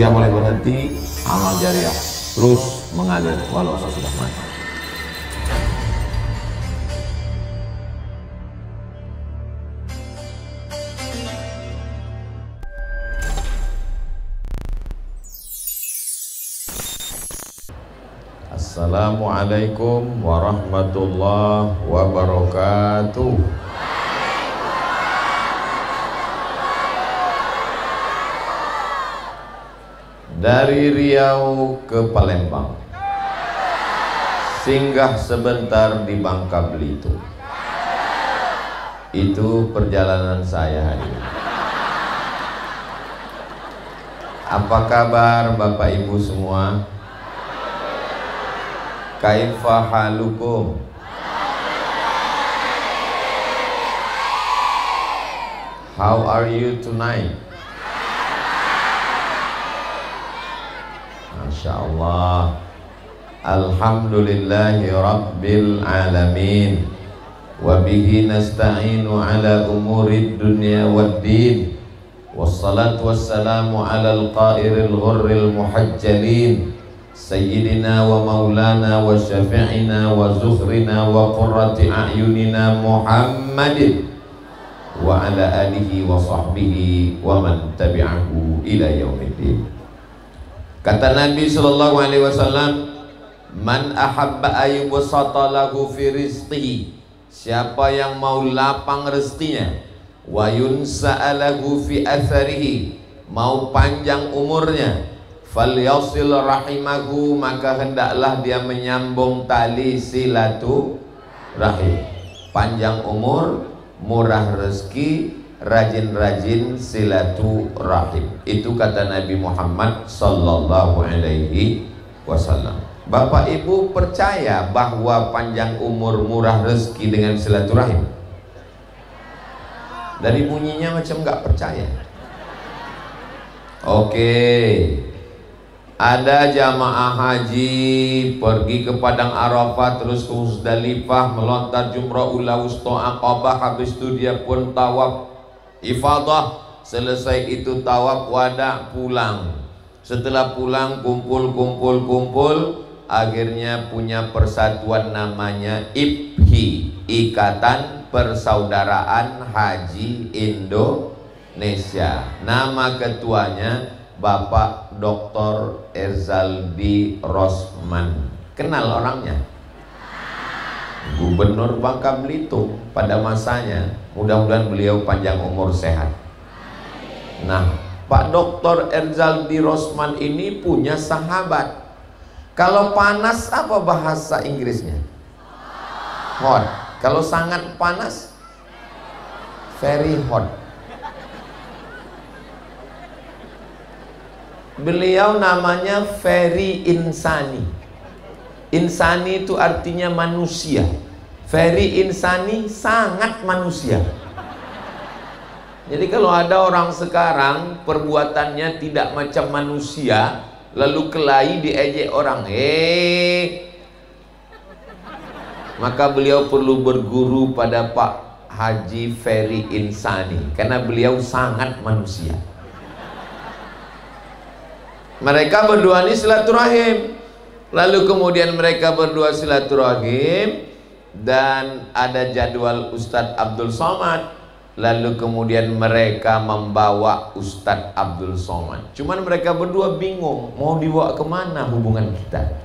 Usia boleh berhenti, amal jariah terus mengalir walau sudah mati. Assalamualaikum warahmatullahi wabarakatuh. Dari Riau ke Palembang, singgah sebentar di Bangka Belitung. Itu perjalanan saya hari ini. Apa kabar Bapak Ibu semua? Kaifa halukum? How are you tonight? Masya Allah. Alhamdulillahi Rabbil Alamin. Wabihi nasta'inu ala umurid dunya wad din. Wassalatu wassalamu ala al-qairil ghurril muhajjalin Sayyidina wa maulana wa syafi'ina wa zuhrina wa qurrati a'yunina Muhammadin wa ala alihi wa sahbihi wa man tabi'ahu ila yaumiddin. Kata Nabi sallallahu alaihi wasallam, man ahabba ayyubsata lahu fi rizqihi, siapa yang mau lapang rezekinya, wa yunsa'a lahu fi atharihi, mau panjang umurnya, falyasil rahimahu, maka hendaklah dia menyambung tali silaturahim. Panjang umur, murah rezeki, rajin-rajin silaturahim. Itu kata Nabi Muhammad sallallahu alaihi wasallam. Bapak Ibu percaya bahwa panjang umur, murah rezeki dengan silaturahim? Dari bunyinya macam nggak percaya. Oke. Ada jamaah haji pergi ke Padang Arafah, terus ke Musdalifah, melontar jumrah ula wusta Aqabah, habis itu dia pun tawaf ifadah, selesai itu tawaf wada, pulang. Setelah pulang kumpul, akhirnya punya persatuan namanya IPHI, Ikatan Persaudaraan Haji Indonesia. Nama ketuanya Bapak Dr. Erzaldi Rosman. Kenal orangnya? Gubernur Bangka Belitung pada masanya. Mudah-mudahan beliau panjang umur sehat. Nah, Pak Dr. Erzaldi Rosman ini punya sahabat. Kalau panas apa bahasa Inggrisnya? Hot. Kalau sangat panas, very hot. Beliau namanya Ferry Insani. Insani itu artinya manusia. Ferry Insani sangat manusia. Jadi kalau ada orang sekarang perbuatannya tidak macam manusia, lalu kelahi diejek orang, maka beliau perlu berguru pada Pak Haji Ferry Insani, karena beliau sangat manusia. Mereka berdua ini silaturahim. Lalu kemudian mereka berdua silaturahim, dan ada jadwal Ustadz Abdul Somad. Lalu kemudian mereka membawa Ustadz Abdul Somad. Cuman mereka berdua bingung mau dibawa kemana hubungan kita.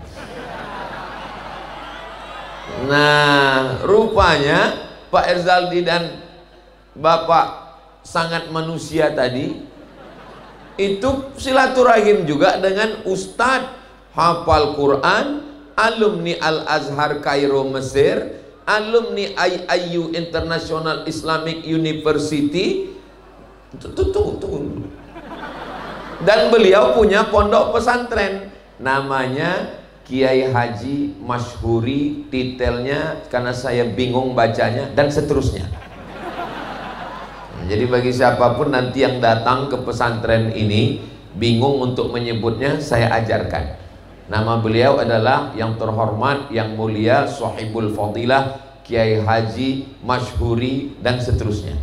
Nah, rupanya Pak Erzaldi dan Bapak sangat manusia tadi itu silaturahim juga dengan Ustadz hafal Quran, alumni Al-Azhar Kairo Mesir, alumni IIU International Islamic University. Tunggu. Dan beliau punya pondok pesantren namanya Kiai Haji Masyhuri, titelnya karena saya bingung bacanya, dan seterusnya. Jadi bagi siapapun nanti yang datang ke pesantren ini bingung untuk menyebutnya, saya ajarkan. Nama beliau adalah yang terhormat, yang mulia, Sahibul Fadilah, Kiai Haji Masyhuri, dan seterusnya.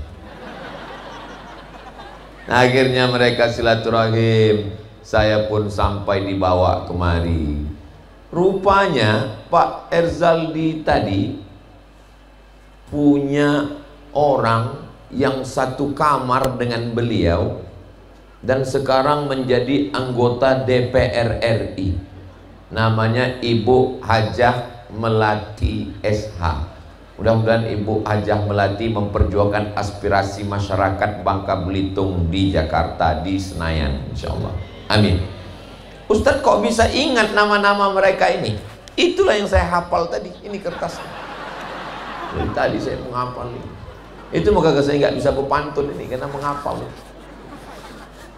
Nah, akhirnya mereka silaturahim. saya pun sampai dibawa kemari. Rupanya Pak Erzaldi tadi punya orang yang satu kamar dengan beliau dan sekarang menjadi anggota DPR RI. Namanya Ibu Hajah Melati SH. Mudah-mudahan Ibu Hajah Melati memperjuangkan aspirasi masyarakat Bangka Belitung di Jakarta, di Senayan, insya Allah. Amin. Ustadz kok bisa ingat nama-nama mereka ini? Itulah yang saya hafal tadi. Ini kertasnya. Jadi tadi saya menghafal ini. Itu maka saya nggak bisa berpantun ini karena menghafal.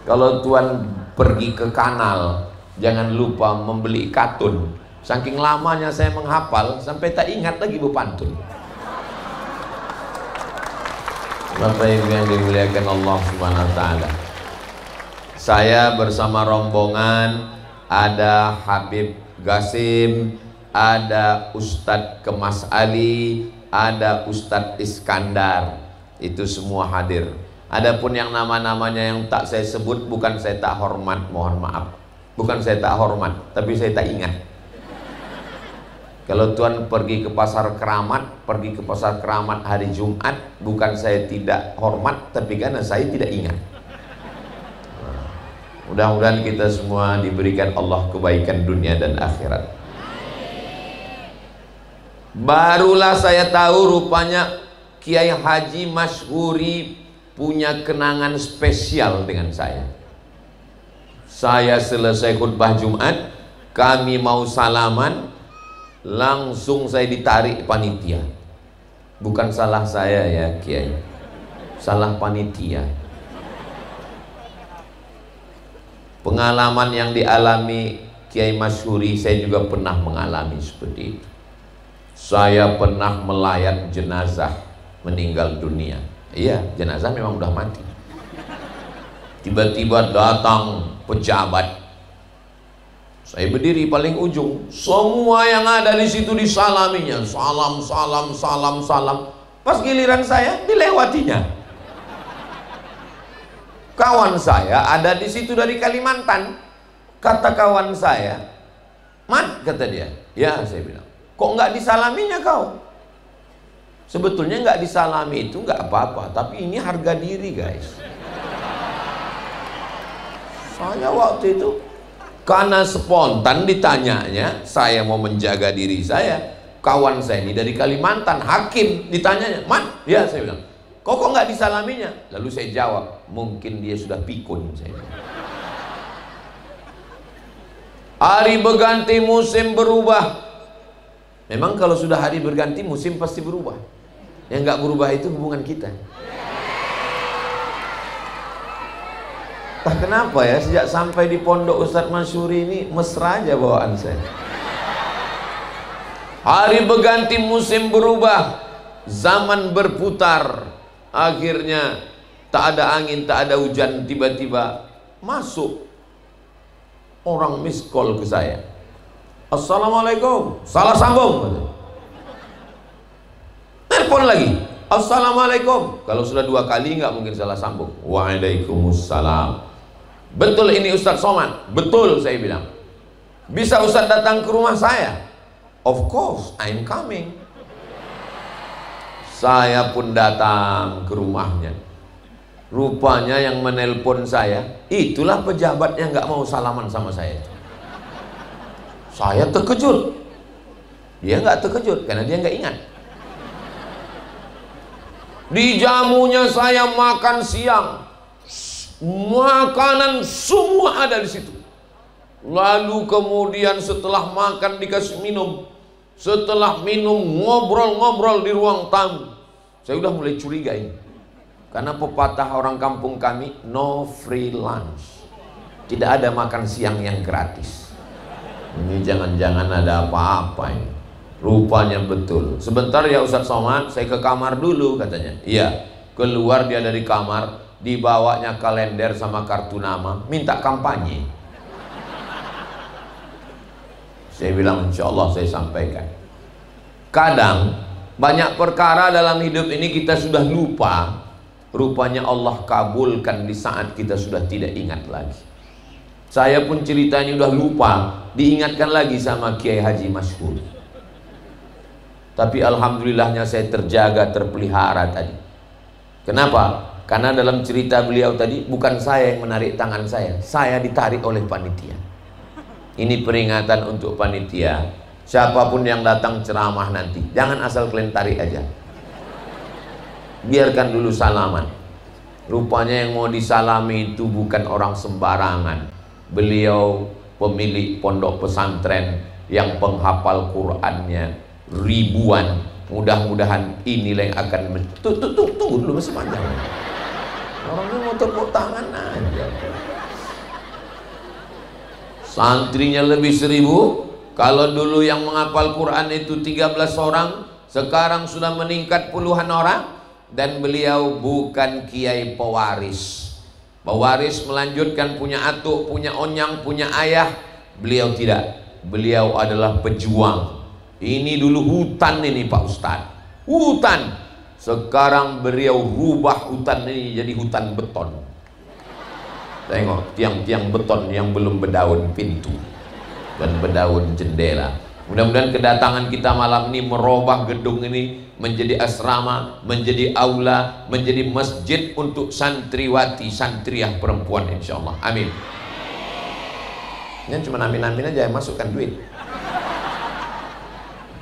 Kalau Tuan pergi ke kanal, jangan lupa membeli katun. Saking lamanya saya menghafal sampai tak ingat lagi berpantun. Bapak Ibu yang dimuliakan Allah Subhanahu wa taala. Saya bersama rombongan ada Habib Gasim, ada Ustadz Kemas Ali, ada Ustadz Iskandar. Itu semua hadir. Adapun yang nama-namanya yang tak saya sebut, bukan saya tak hormat, mohon maaf. Bukan saya tak hormat, tapi saya tak ingat. Kalau Tuan pergi ke pasar Keramat hari Jumat, bukan saya tidak hormat, tapi karena saya tidak ingat. Mudah-mudahan kita semua diberikan Allah kebaikan dunia dan akhirat. Barulah saya tahu rupanya Kiai Haji Masyhuri punya kenangan spesial dengan saya. Saya selesai khutbah Jumat, kami mau salaman, langsung saya ditarik panitia. Bukan salah saya ya Kiai, salah panitia. Pengalaman yang dialami Kiai Masyhuri saya juga pernah mengalami seperti itu. Saya pernah melayat jenazah meninggal dunia. Iya, jenazah memang udah mati. Tiba-tiba datang pejabat. Saya berdiri paling ujung, semua yang ada di situ disalaminya, salam, salam, salam, salam. Pas giliran saya dilewatinya. Kawan saya ada di situ dari Kalimantan. Kata kawan saya, "Mat," kata dia. "Ya," saya bilang. "Kok nggak disalaminya kau?" Sebetulnya nggak disalami itu nggak apa-apa, tapi ini harga diri guys. Saya waktu itu karena spontan ditanyanya, saya mau menjaga diri saya. Kawan saya ini dari Kalimantan, hakim, ditanyanya, "Man," ya saya bilang, kok nggak disalaminya?" Lalu saya jawab, "Mungkin dia sudah pikun," saya bilang. Hari berganti musim berubah. Memang kalau sudah hari berganti musim pasti berubah. Yang nggak berubah itu hubungan kita. Entah kenapa ya, sejak sampai di pondok Ustadz Masyhuri ini mesra aja bawaan saya. Hari berganti musim berubah, zaman berputar. Akhirnya tak ada angin, tak ada hujan, tiba-tiba masuk orang miss call ke saya. "Assalamualaikum." Salah sambung. Telepon lagi, "Assalamualaikum." Kalau sudah 2 kali nggak mungkin salah sambung. "Waalaikumsalam." "Betul ini Ustadz Somad?" "Betul," saya bilang. "Bisa Ustadz datang ke rumah saya?" "Of course, I'm coming." Saya pun datang ke rumahnya. Rupanya yang menelpon saya, itulah pejabat yang nggak mau salaman sama saya. Saya terkejut. Dia nggak terkejut karena dia nggak ingat. Di jamunya saya makan siang, makanan semua ada di situ. Lalu kemudian setelah makan dikasih minum, setelah minum ngobrol-ngobrol di ruang tamu. Saya udah mulai curiga ini, karena pepatah orang kampung kami, no free lunch, tidak ada makan siang yang gratis. Ini jangan-jangan ada apa-apa ini. Rupanya betul. "Sebentar ya Ustadz Somad, saya ke kamar dulu," katanya. Iya, keluar dia dari kamar, dibawanya kalender sama kartu nama, minta kampanye. Saya bilang insya Allah saya sampaikan. Kadang banyak perkara dalam hidup ini kita sudah lupa, rupanya Allah kabulkan di saat kita sudah tidak ingat lagi. Saya pun ceritanya udah lupa, diingatkan lagi sama Kiai Haji Masyhur. Tapi alhamdulillahnya saya terjaga, terpelihara tadi. Kenapa? Karena dalam cerita beliau tadi, bukan saya yang menarik tangan saya ditarik oleh panitia. Ini peringatan untuk panitia. Siapapun yang datang ceramah nanti, jangan asal kalian tarik aja. Biarkan dulu salaman. Rupanya yang mau disalami itu bukan orang sembarangan. Beliau pemilik pondok pesantren yang penghafal Qur'annya ribuan. Mudah-mudahan inilah yang akan tunggu dulu, masih panjang. Orangnya mau tepuk tangan aja. Santrinya lebih 1000. Kalau dulu yang menghafal Quran itu 13 orang, sekarang sudah meningkat puluhan orang. Dan beliau bukan kiai pewaris. Pewaris melanjutkan punya atuk, punya onyang, punya ayah. Beliau tidak. Beliau adalah pejuang. Ini dulu hutan ini Pak Ustadz, hutan. Sekarang beliau rubah hutan ini jadi hutan beton. Tengok tiang-tiang beton yang belum berdaun pintu dan berdaun jendela. Mudah-mudahan kedatangan kita malam ini merubah gedung ini menjadi asrama, menjadi aula, menjadi masjid untuk santriwati, santriah perempuan, insya Allah. Amin. Ini cuma amin-amin aja, masukkan duit.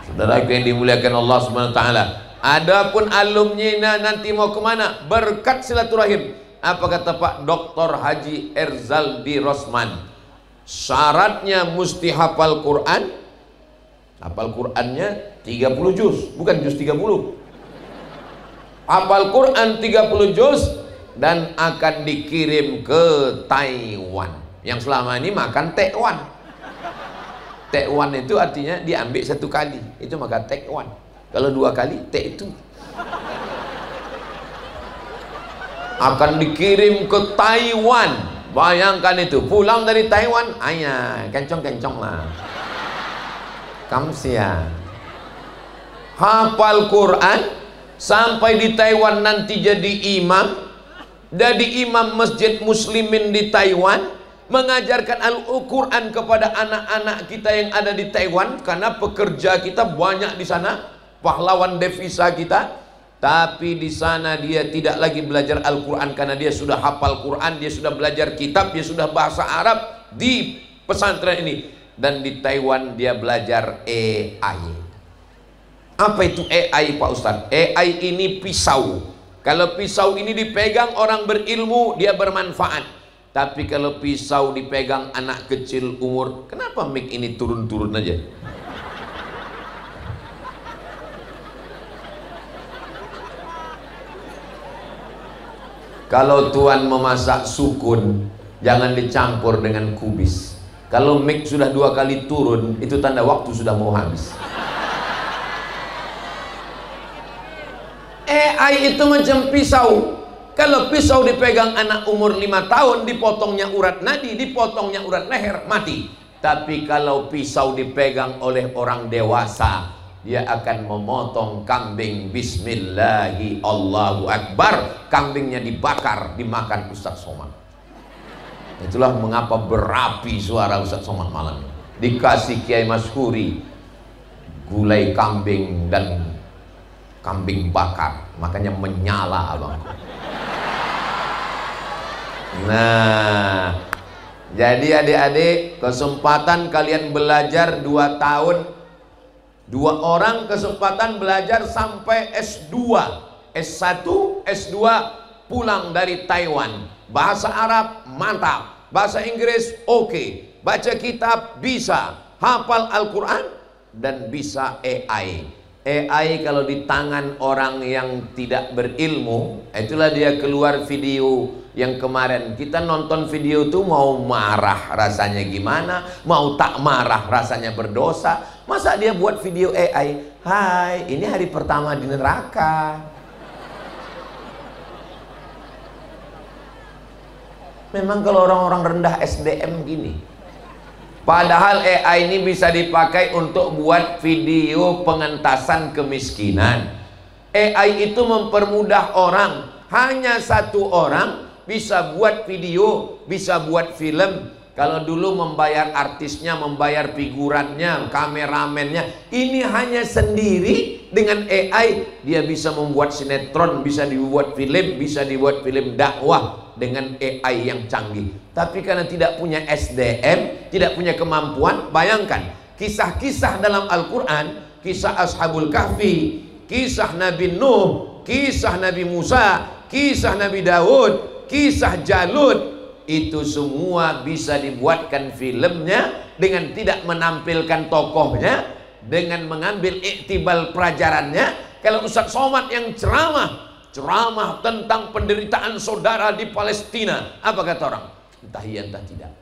Saudara yang dimuliakan Allah Subhanahu wa taala. Adapun alumni nanti mau kemana? Berkat silaturahim. Apa kata Pak Dr. Haji Erzaldi Rosman? Syaratnya mesti hafal Quran. Hafal Qurannya 30 juz, bukan juz 30. Hafal Quran 30 juz dan akan dikirim ke Taiwan. Yang selama ini makan tekwan. Tekwan itu artinya diambil satu kali, itu maka tekwan. Kalau 2 kali, tek itu. Akan dikirim ke Taiwan. Bayangkan itu, pulang dari Taiwan, ayah, kencong-kencong lah. Kamsia. Hafal Quran, sampai di Taiwan nanti jadi imam. Jadi imam masjid muslimin di Taiwan. Mengajarkan Al-Quran kepada anak-anak kita yang ada di Taiwan, karena pekerja kita banyak di sana, pahlawan devisa kita. Tapi di sana dia tidak lagi belajar Al-Quran karena dia sudah hafal Quran, dia sudah belajar kitab, dia sudah bahasa Arab di pesantren ini. Dan di Taiwan dia belajar AI. Apa itu AI Pak Ustadz? AI ini pisau. Kalau pisau ini dipegang orang berilmu, dia bermanfaat. Tapi kalau pisau dipegang anak kecil umur, kenapa mic ini turun-turun aja? Kalau tuan memasak sukun, jangan dicampur dengan kubis. Kalau mic sudah 2 kali turun, itu tanda waktu sudah mau habis. AI itu macam pisau. Kalau pisau dipegang anak umur 5 tahun, dipotongnya urat nadi, dipotongnya urat leher, mati. Tapi kalau pisau dipegang oleh orang dewasa, dia akan memotong kambing, bismillahi Allahu Akbar. Kambingnya dibakar, dimakan Ustaz Somad. Itulah mengapa berapi suara Ustaz Somad malam ini. Dikasih Kiai Masyhuri gulai kambing dan kambing bakar, makanya menyala abangku. Nah, jadi adik-adik, kesempatan kalian belajar 2 tahun, 2 orang kesempatan belajar sampai S2, S1, S2, pulang dari Taiwan. Bahasa Arab mantap, bahasa Inggris oke, baca kitab bisa, hafal Al-Quran dan bisa AI. AI kalau di tangan orang yang tidak berilmu, itulah dia keluar video yang kemarin. Kita nonton video itu mau marah rasanya gimana, mau tak marah rasanya berdosa. Masa dia buat video AI, hai ini hari pertama di neraka. Memang kalau orang-orang rendah SDM gini. Padahal AI ini bisa dipakai untuk buat video pengentasan kemiskinan. AI itu mempermudah orang. Hanya 1 orang bisa buat video, bisa buat film, Kalau dulu membayar artisnya, membayar figurannya, kameramennya, ini hanya sendiri dengan AI dia bisa membuat sinetron, bisa dibuat film, bisa dibuat film dakwah dengan AI yang canggih. Tapi karena tidak punya SDM, tidak punya kemampuan, bayangkan kisah-kisah dalam Al-Quran, kisah Ashabul Kahfi, kisah Nabi Nuh, kisah Nabi Musa, kisah Nabi Daud, kisah Jalut, itu semua bisa dibuatkan filmnya dengan tidak menampilkan tokohnya, dengan mengambil iktibal pelajarannya. Kalau Ustadz Somad yang ceramah tentang penderitaan saudara di Palestina, apa kata orang? Entah iya entah tidak.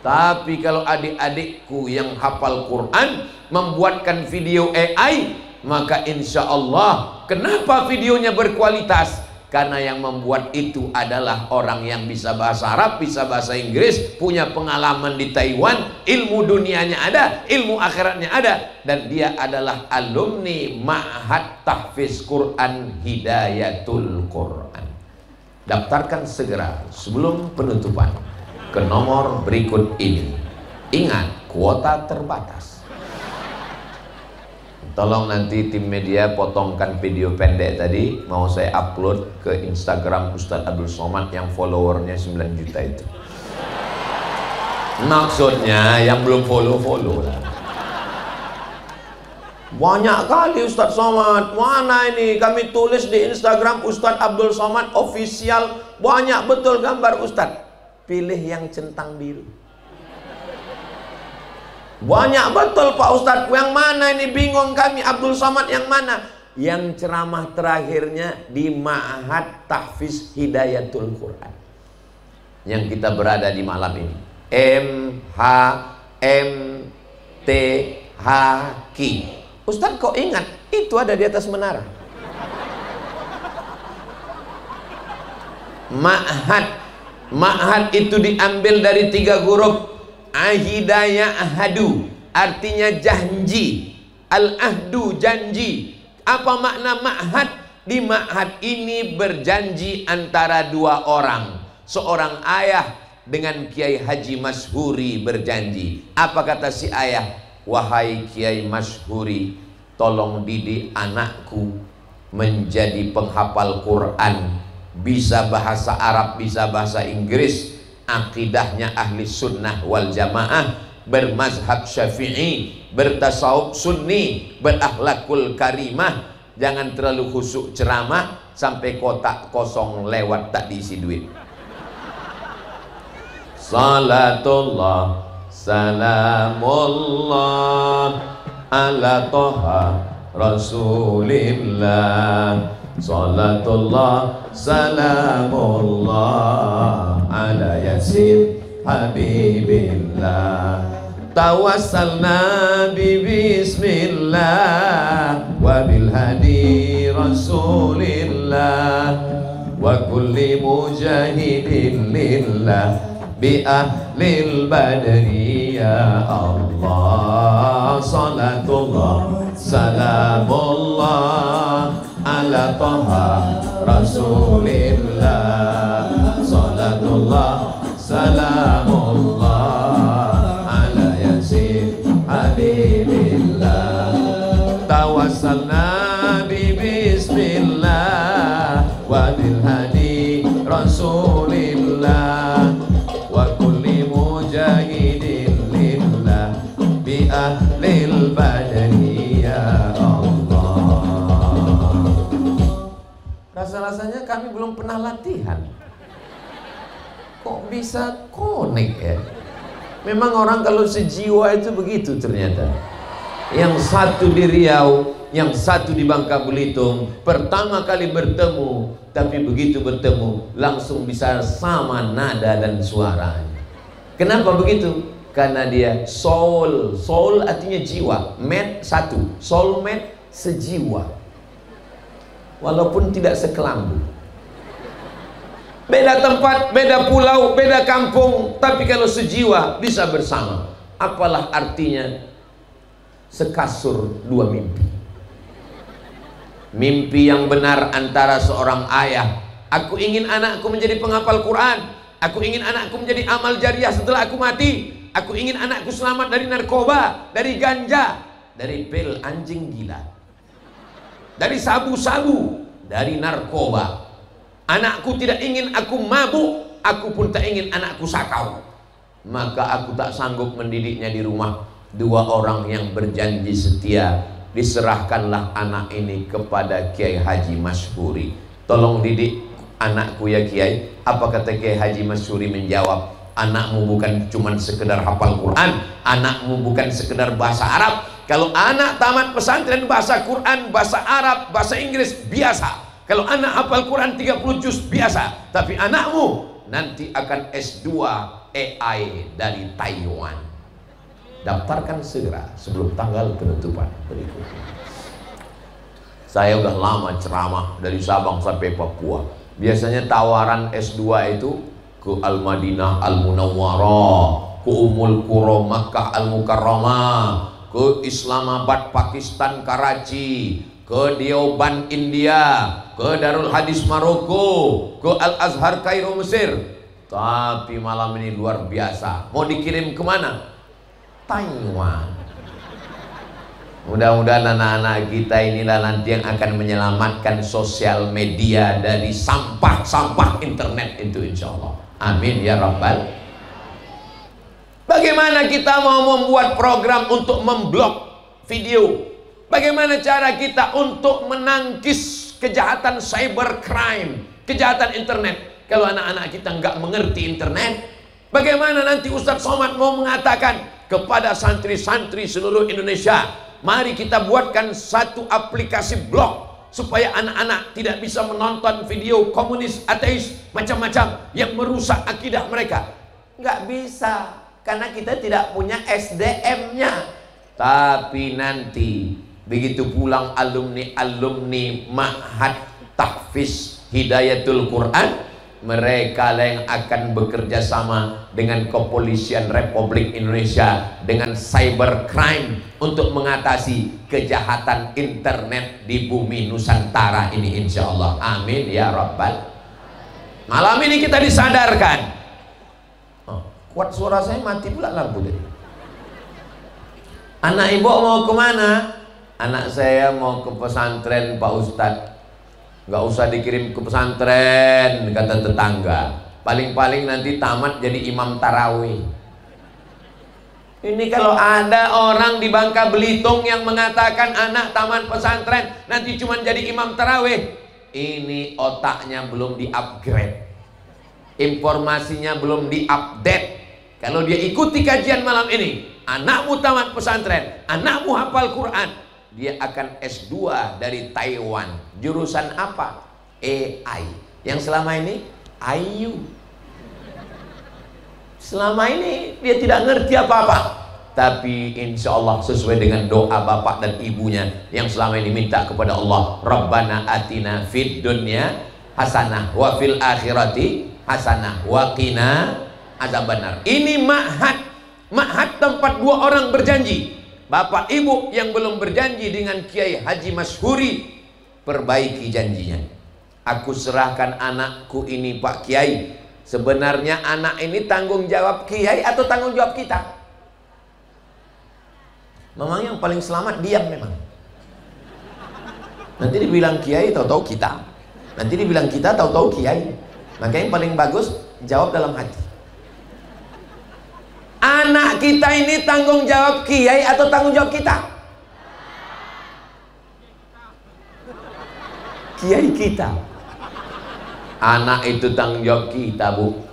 Tapi kalau adik-adikku yang hafal Quran membuatkan video AI, maka insya Allah, kenapa videonya berkualitas? Karena yang membuat itu adalah orang yang bisa bahasa Arab, bisa bahasa Inggris, punya pengalaman di Taiwan, ilmu dunianya ada, ilmu akhiratnya ada, dan dia adalah alumni Ma'had Tahfiz Quran Hidayatul Quran. Daftarkan segera sebelum penutupan ke nomor berikut ini. Ingat, kuota terbatas. Tolong nanti tim media potongkan video pendek tadi, mau saya upload ke Instagram Ustadz Abdul Somad yang followernya 9 juta itu. Maksudnya yang belum follow lah. Banyak kali Ustadz Somad, mana ini kami tulis di Instagram Ustadz Abdul Somad official, banyak betul gambar Ustadz. Pilih yang centang biru. Banyak betul Pak Ustadz, yang mana ini bingung kami, Abdul Somad yang mana? Yang ceramah terakhirnya di Ma'had Tahfiz Hidayatul Quran yang kita berada di malam ini. MHMTHQ. Ustadz kok ingat? Itu ada di atas menara. Ma'had itu diambil dari 3 huruf. Ahidaya ahadu artinya janji, al-ahdu janji. Apa makna ma'had? Di ma'had ini berjanji antara 2 orang, seorang ayah dengan Kiai Haji Mashhuri berjanji. Apa kata si ayah? Wahai Kiai Mashhuri, tolong didik anakku menjadi penghafal Quran, bisa bahasa Arab, bisa bahasa Inggris, akidahnya ahli sunnah wal jamaah, bermazhab syafi'i, bertasawuf sunni, berakhlakul karimah, jangan terlalu khusyuk ceramah sampai kotak kosong lewat tak diisi duit. Salatullah salamullah ala toha rasulillah. Salatullah salamullah ala yasin habibillah. Tawassalna bi bismillah wa bil hadi rasulillah wa kulli mujahidin lillah bi ahlil badri ya Allah. Salatullah salamullah ala toha rasulillah. Salatullah salamullah ala yasin habibillah. Tawassalna bi bismillah wa bil hadi rasulillah wa kulli mujahidin lillah bi ahlil badri ya Allah. Rasa-rasanya kami belum pernah latihan. Kok bisa connect ya? Memang orang kalau sejiwa itu begitu ternyata. Yang satu di Riau, yang satu di Bangka Belitung, pertama kali bertemu, tapi begitu bertemu langsung bisa sama nada dan suaranya. Kenapa begitu? Karena dia soul. Soul artinya jiwa, mate satu, soulmate sejiwa. Walaupun tidak sekelambu, beda tempat, beda pulau, beda kampung, tapi kalau sejiwa bisa bersama. Apalah artinya sekasur 2 mimpi. Mimpi yang benar antara seorang ayah, aku ingin anakku menjadi penghafal Quran. Aku ingin anakku menjadi amal jariah setelah aku mati. Aku ingin anakku selamat dari narkoba, dari ganja, dari pil anjing gila, dari sabu-sabu, dari narkoba. Anakku tidak ingin aku mabuk, aku pun tak ingin anakku sakau. Maka aku tak sanggup mendidiknya di rumah. Dua orang yang berjanji setia, diserahkanlah anak ini kepada Kiai Haji Masyhuri. Tolong didik anakku ya Kiai. Apa kata Kiai Haji Masyhuri menjawab, anakmu bukan cuma sekedar hafal Quran, anakmu bukan sekedar bahasa Arab. Kalau anak tamat pesantren bahasa Quran, bahasa Arab, bahasa Inggris biasa. Kalau anak hafal Quran 30 juz biasa. Tapi anakmu nanti akan S2 AI dari Taiwan. Daftarkan segera sebelum tanggal penutupan berikutnya. Saya udah lama ceramah dari Sabang sampai Papua. Biasanya tawaran S2 itu ke Al-Madinah Al-Munawwarah, ke Ummul Qura Makkah Al-Mukarramah, ke Islamabad Pakistan Karachi, ke Deoban India, ke Darul Hadis Maroko, ke Al-Azhar Kairo Mesir. Tapi malam ini luar biasa. Mau dikirim kemana? Taiwan. Mudah-mudahan anak-anak kita inilah nanti yang akan menyelamatkan sosial media dari sampah-sampah internet itu, insya Allah. Amin ya Rabbal. Bagaimana kita mau membuat program untuk memblok video? Bagaimana cara kita untuk menangkis kejahatan cybercrime, kejahatan internet? Kalau anak-anak kita nggak mengerti internet, bagaimana nanti Ustadz Somad mau mengatakan kepada santri-santri seluruh Indonesia, mari kita buatkan satu aplikasi blog supaya anak-anak tidak bisa menonton video komunis, ateis, macam-macam yang merusak akidah mereka. Nggak bisa, karena kita tidak punya SDM-nya. Tapi nanti begitu pulang alumni Ma'had Tahfiz Hidayatul Quran, mereka yang akan bekerja sama dengan Kepolisian Republik Indonesia, dengan cybercrime untuk mengatasi kejahatan internet di bumi Nusantara ini, insya Allah. Amin ya Rabbal. Malam ini kita disadarkan. Kuat suara saya, mati pula lampu tadi. Anak ibu mau kemana? Anak saya mau ke pesantren Pak Ustadz. Nggak usah dikirim ke pesantren, kata tetangga. Paling-paling nanti tamat jadi imam tarawih. Ini kalau ada orang di Bangka Belitung yang mengatakan anak tamat pesantren nanti cuma jadi imam tarawih, ini otaknya belum di-upgrade, informasinya belum di-update. Kalau dia ikuti kajian malam ini, anakmu tamat pesantren, anakmu hafal Quran, dia akan S2 dari Taiwan. Jurusan apa? AI. Yang selama ini IU. Selama ini dia tidak ngerti apa-apa. Tapi insya Allah sesuai dengan doa bapak dan ibunya yang selama ini minta kepada Allah, Rabbana atina fid dunya hasanah wa fil akhirati hasanah wa qina azabannar. Ini ma'had tempat dua orang berjanji. Bapak ibu yang belum berjanji dengan Kiai Haji Masyhuri, perbaiki janjinya. Aku serahkan anakku ini Pak Kiai. Sebenarnya anak ini tanggung jawab Kiai atau tanggung jawab kita? Memang yang paling selamat diam memang. Nanti dibilang Kiai, tahu-tahu kita. Nanti dibilang kita, tahu-tahu Kiai. Maka yang paling bagus jawab dalam hati. Anak kita ini tanggung jawab Kiai atau tanggung jawab kita? Kiai kita. Anak itu tanggung jawab kita, Bu.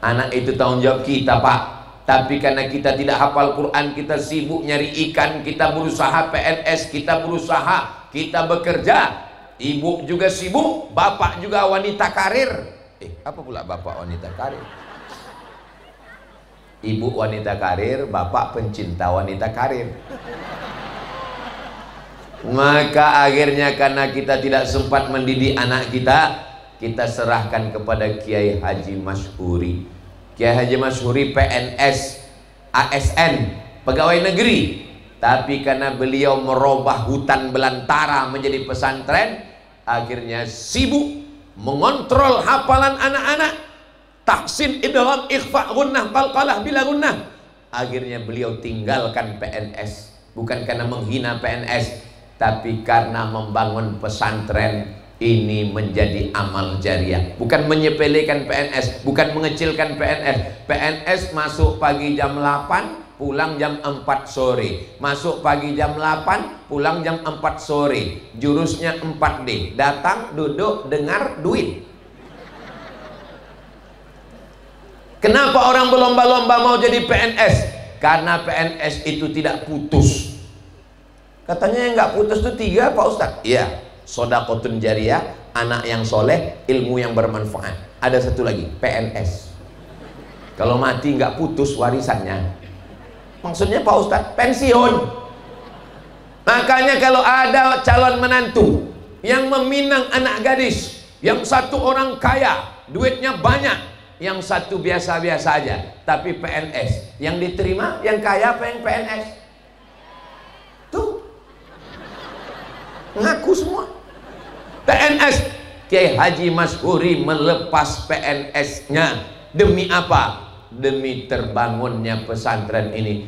Anak itu tanggung jawab kita, Pak. Tapi karena kita tidak hafal Quran, kita sibuk nyari ikan, kita berusaha PNS, kita berusaha, kita bekerja. Ibu juga sibuk, bapak juga wanita karir. Apa pula bapak wanita karir? Ibu wanita karir, bapak pencinta wanita karir. Maka akhirnya karena kita tidak sempat mendidik anak kita, kita serahkan kepada Kiai Haji Masyhuri. Kiai Haji Masyhuri PNS, ASN, pegawai negeri. Tapi karena beliau merubah hutan belantara menjadi pesantren, akhirnya sibuk mengontrol hafalan anak-anak, tahsin, idgham, ikhfa, gunnah, qalqalah bila gunnah. Akhirnya beliau tinggalkan PNS, bukan karena menghina PNS, tapi karena membangun pesantren ini menjadi amal jariah. Bukan menyepelekan PNS, bukan mengecilkan PNS. PNS masuk pagi jam 8, pulang jam 4 sore. Masuk pagi jam 8, pulang jam 4 sore. Jurusnya 4D. Datang, duduk, dengar, duit. Kenapa orang berlomba-lomba mau jadi PNS? Karena PNS itu tidak putus. Katanya yang nggak putus itu 3 Pak Ustadz. Iya, sodaqotun jariyah, anak yang soleh, ilmu yang bermanfaat. Ada satu lagi, PNS. Kalau mati nggak putus warisannya. Maksudnya Pak Ustadz, pensiun. Makanya kalau ada calon menantu yang meminang anak gadis, yang satu orang kaya, duitnya banyak, yang satu biasa-biasa aja, tapi PNS, yang diterima yang kaya apa yang PNS? Tuh, ngaku semua PNS. Kiai Haji Masyhuri melepas PNS-nya demi apa? Demi terbangunnya pesantren ini.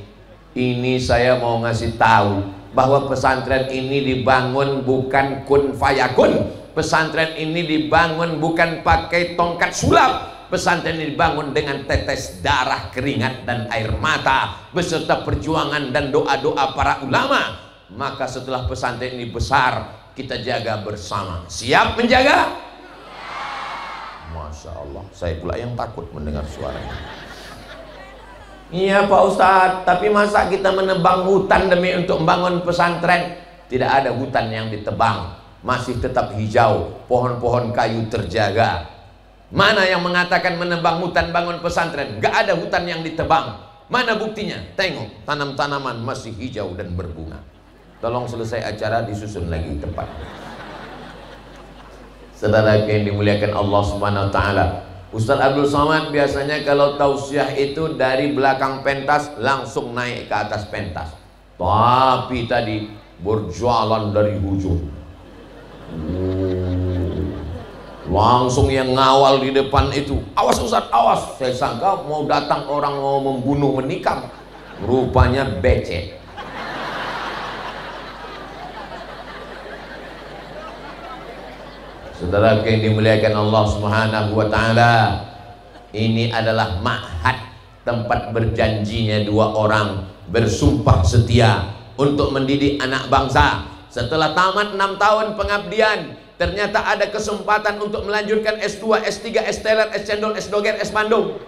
Ini saya mau ngasih tahu bahwa pesantren ini dibangun bukan kun fayakun. Pesantren ini dibangun bukan pakai tongkat sulap. Pesantren ini dibangun dengan tetes darah, keringat dan air mata beserta perjuangan dan doa-doa para ulama. Maka setelah pesantren ini besar, kita jaga bersama. Siap menjaga? Masya Allah, saya pula yang takut mendengar suaranya. Iya Pak Ustadz, tapi masa kita menebang hutan demi untuk membangun pesantren? Tidak ada hutan yang ditebang, masih tetap hijau, pohon-pohon kayu terjaga. Mana yang mengatakan menebang hutan bangun pesantren? Gak ada hutan yang ditebang. Mana buktinya? Tengok, tanam-tanaman masih hijau dan berbunga. Tolong selesai acara disusun lagi tempat. Saudara yang dimuliakan Allah Subhanahu wa taala, Ustaz Abdul Somad biasanya kalau tausiah itu dari belakang pentas langsung naik ke atas pentas. Tapi tadi berjalan dari ujung. Langsung yang ngawal di depan itu, awas Ustaz, awas. Saya sangka mau datang orang mau membunuh menikam, rupanya becek. Saudara yang dimuliakan Allah Subhanahu wa taala, ini adalah ma'had, tempat berjanjinya 2 orang bersumpah setia untuk mendidik anak bangsa. Setelah tamat 6 tahun pengabdian, ternyata ada kesempatan untuk melanjutkan S2, S3, S-teler, S-cendol, S-doger, S-bandung.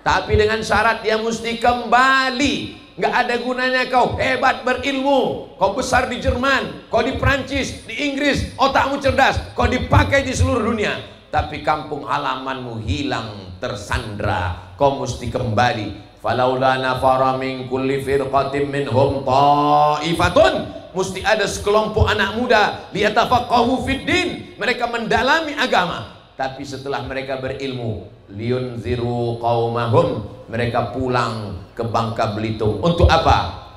Tapi dengan syarat dia mesti kembali. Nggak ada gunanya kau hebat berilmu, kau besar di Jerman, kau di Prancis, di Inggris, otakmu cerdas, kau dipakai di seluruh dunia, tapi kampung halamanmu hilang, tersandra. Kau mesti kembali. Falaula nafara min kulli firqatin minhum ta'ifatun, mesti ada sekelompok anak muda liyatafaqahu fid din, mereka mendalami agama. Tapi setelah mereka berilmu, liyunziru qaumahum, mereka pulang ke Bangka Belitung. Untuk apa?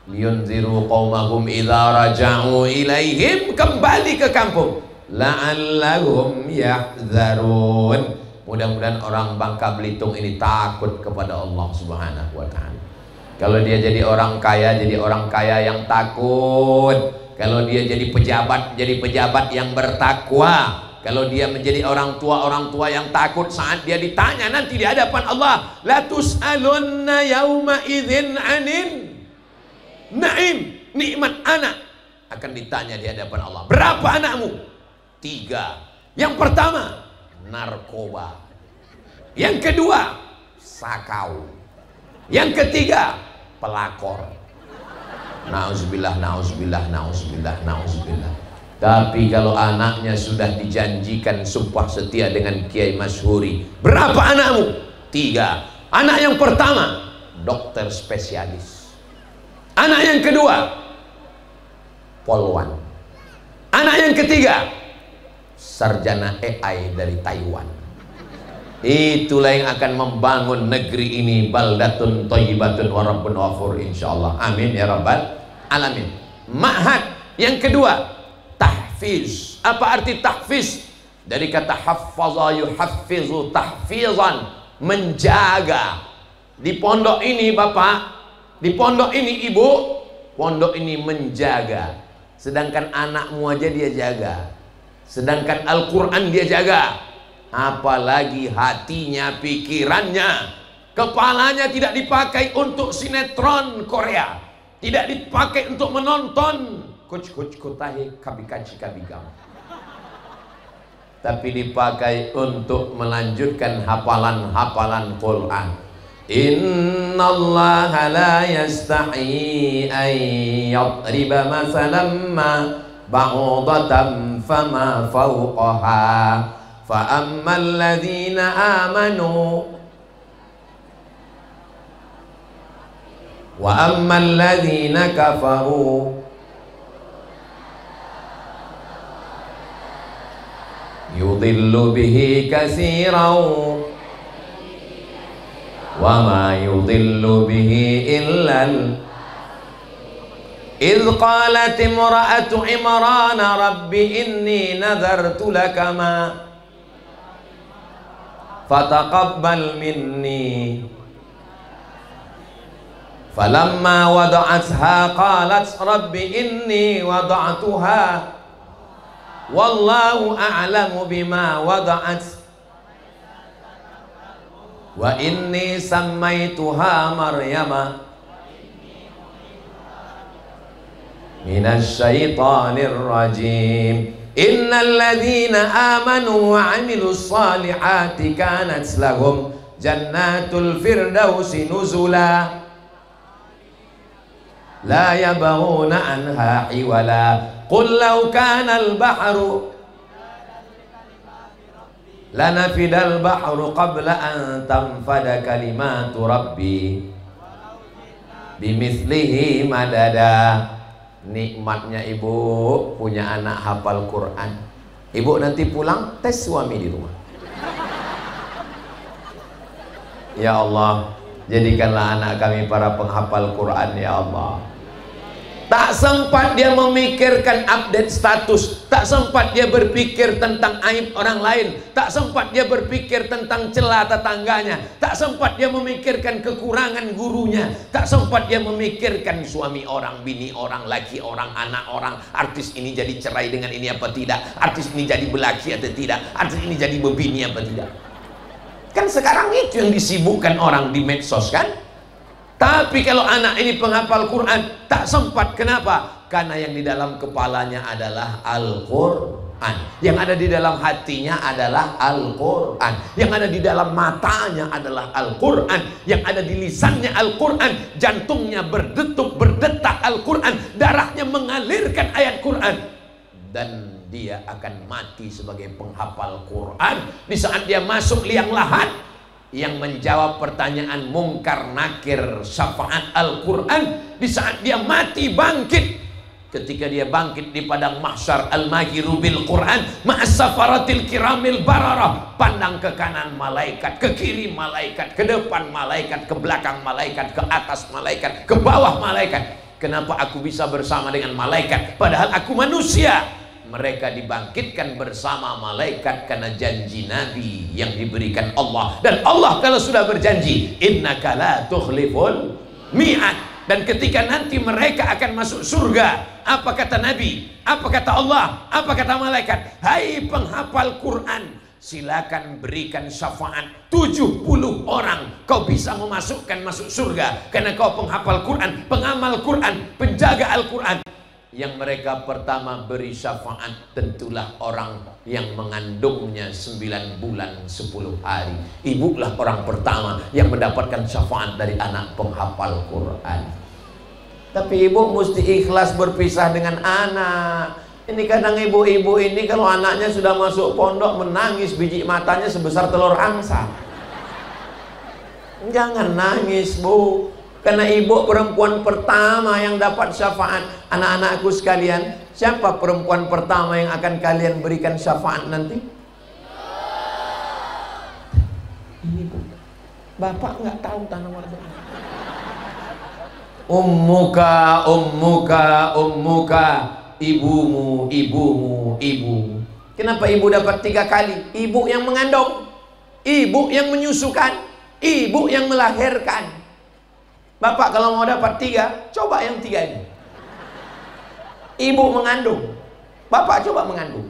Liyunziru qaumahum idza raja'u ilaihim, kembali ke kampung, la'allahum yahzarun. Mudah-mudahan orang Bangka Belitung ini takut kepada Allah Subhanahu wa taala. Kalau dia jadi orang kaya yang takut. Kalau dia jadi pejabat yang bertakwa. Kalau dia menjadi orang tua yang takut saat dia ditanya nanti di hadapan Allah, la tus'alunna yauma idzin 'anin na'im, nikmat anak akan ditanya di hadapan Allah. Berapa anakmu? 3. Yang pertama narkoba, yang kedua sakau, yang ketiga pelakor. Nauzubillah, nauzubillah, nauzubillah, nauzubillah. Tapi kalau anaknya sudah dijanjikan sumpah setia dengan Kiai Masyhuri, berapa anakmu? 3. Anak yang pertama dokter spesialis, anak yang kedua polwan, anak yang ketiga sarjana AI dari Taiwan. Itulah yang akan membangun negeri ini, baldatun thayyibatun wa rabbun ghafur, insyaallah. Amin ya rabbal alamin. Ma'had yang kedua tahfiz. Apa arti tahfiz? Dari kata haffaza yuhaffizu tahfizan, menjaga. Di pondok ini Bapak, di pondok ini Ibu, pondok ini menjaga. Sedangkan anakmu aja dia jaga. Sedangkan Al-Quran dia jaga. Apalagi hatinya, pikirannya, kepalanya tidak dipakai untuk sinetron Korea, tidak dipakai untuk menonton Coach Kotahe Kabikachi Kabigam, tapi dipakai untuk melanjutkan hafalan-hafalan Quran. Innallaha la yastahi an yadriba masalan ma ba'udatan fama fawqaha fa ammal ladzina amanu wa ammal ladzina kafaru yudhillu bihi katsiran wa ma yudhillu bihi illa idh qalat imra'atu Imran rabbi inni nadhartu laka ma fataqabbal minni falamma wada'atha qalat rabbi inni wada'tuha wallahu a'lamu bima wada'at wa inni sammaituha Maryama minasy syaithanir rajim. Innal ladzina amanu wa 'amilus shalihati kanat lahum jannatul firdausi nuzula la yabghuna anha hiwala qul law kana al-bahru lanafidal bahru qabla an tanfada kalimatu rabbi bimithlihi madada. Nikmatnya ibu punya anak hafal Quran. Ibu nanti pulang tes suami di rumah. Ya Allah, jadikanlah anak kami para penghafal Quran ya Allah. Tak sempat dia memikirkan update status, tak sempat dia berpikir tentang aib orang lain, tak sempat dia berpikir tentang celah tetangganya, tak sempat dia memikirkan kekurangan gurunya, tak sempat dia memikirkan suami orang, bini orang, laki orang, anak orang, artis ini jadi cerai dengan ini apa tidak, artis ini jadi belaki atau tidak, artis ini jadi bebini apa tidak. Kan sekarang itu yang disibukkan orang di medsos kan. Tapi kalau anak ini penghafal Quran tak sempat. Kenapa? Karena yang di dalam kepalanya adalah Al-Quran, yang ada di dalam hatinya adalah Al-Quran, yang ada di dalam matanya adalah Al-Quran, yang ada di lisannya Al-Quran, jantungnya berdetuk berdetak Al-Quran, darahnya mengalirkan ayat Quran, dan dia akan mati sebagai penghafal Quran. Di saat dia masuk liang lahat, yang menjawab pertanyaan mungkar nakir syafaat Al-Quran, di saat dia mati bangkit, ketika dia bangkit di padang mahsyar, al-maghiru bil Quran ma'as safaratil kiramil bararah, pandang ke kanan malaikat, ke kiri malaikat, ke depan malaikat, ke belakang malaikat, ke atas malaikat, ke bawah malaikat. Kenapa aku bisa bersama dengan malaikat padahal aku manusia? Mereka dibangkitkan bersama malaikat karena janji Nabi yang diberikan Allah. Dan Allah kalau sudah berjanji, innaka la tukhliful mi'ad. Dan ketika nanti mereka akan masuk surga, apa kata Nabi? Apa kata Allah? Apa kata malaikat? Hai penghafal Quran, silakan berikan syafaat 70 orang. Kau bisa memasukkan masuk surga karena kau penghafal Quran, pengamal Quran, penjaga Al-Quran. Yang mereka pertama beri syafaat tentulah orang yang mengandungnya 9 bulan 10 hari. Ibulah orang pertama yang mendapatkan syafaat dari anak penghafal Quran. Tapi ibu mesti ikhlas berpisah dengan anak. Ini kadang ibu-ibu ini kalau anaknya sudah masuk pondok menangis, biji matanya sebesar telur angsa. Jangan nangis bu, karena ibu perempuan pertama yang dapat syafaat. Anak-anakku sekalian, siapa perempuan pertama yang akan kalian berikan syafaat nanti? Ini bu, bapak nggak tahu tanah warga. Ummuka, ummuka, ummuka, ibumu, ibumu, ibumu. Kenapa ibu dapat 3 kali? Ibu yang mengandung, ibu yang menyusukan, ibu yang melahirkan. Bapak kalau mau dapat 3, coba yang 3 ini. Ibu mengandung, bapak coba mengandung.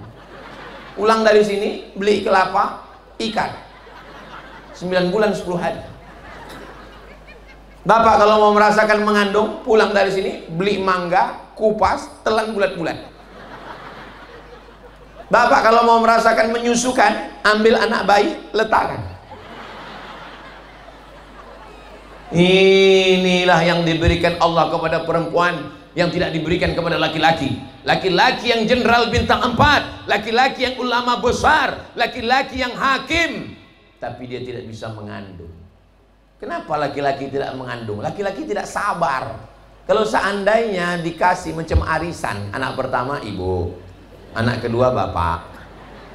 Pulang dari sini, beli kelapa, ikan. 9 bulan 10 hari. Bapak kalau mau merasakan mengandung, pulang dari sini, beli mangga, kupas, telan bulat-bulat. Bapak kalau mau merasakan menyusukan, ambil anak bayi, letakkan. Inilah yang diberikan Allah kepada perempuan, yang tidak diberikan kepada laki-laki. Laki-laki yang jenderal bintang 4, laki-laki yang ulama besar, laki-laki yang hakim, tapi dia tidak bisa mengandung. Kenapa laki-laki tidak mengandung? Laki-laki tidak sabar. Kalau seandainya dikasih macam arisan, anak pertama ibu, anak kedua bapak,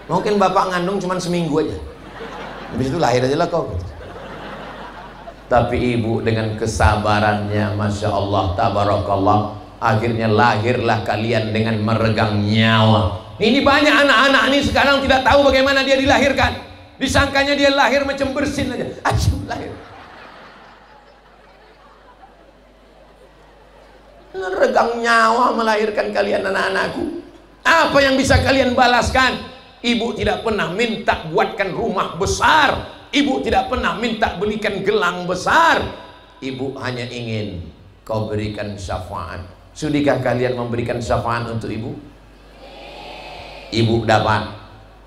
mungkin bapak ngandung cuma seminggu aja, habis itu lahir aja lah kau. Tapi ibu dengan kesabarannya, Masya Allah, Tabarakallah, akhirnya lahirlah kalian dengan meregang nyawa. Ini banyak anak-anak ini sekarang tidak tahu bagaimana dia dilahirkan. Disangkanya dia lahir macam bersin aja, lahir. Meregang nyawa melahirkan kalian anak-anakku. Apa yang bisa kalian balaskan? Ibu tidak pernah minta buatkan rumah besar, ibu tidak pernah minta belikan gelang besar. Ibu hanya ingin kau berikan syafaat. Sudahkah kalian memberikan syafaat untuk ibu? Ibu dapat,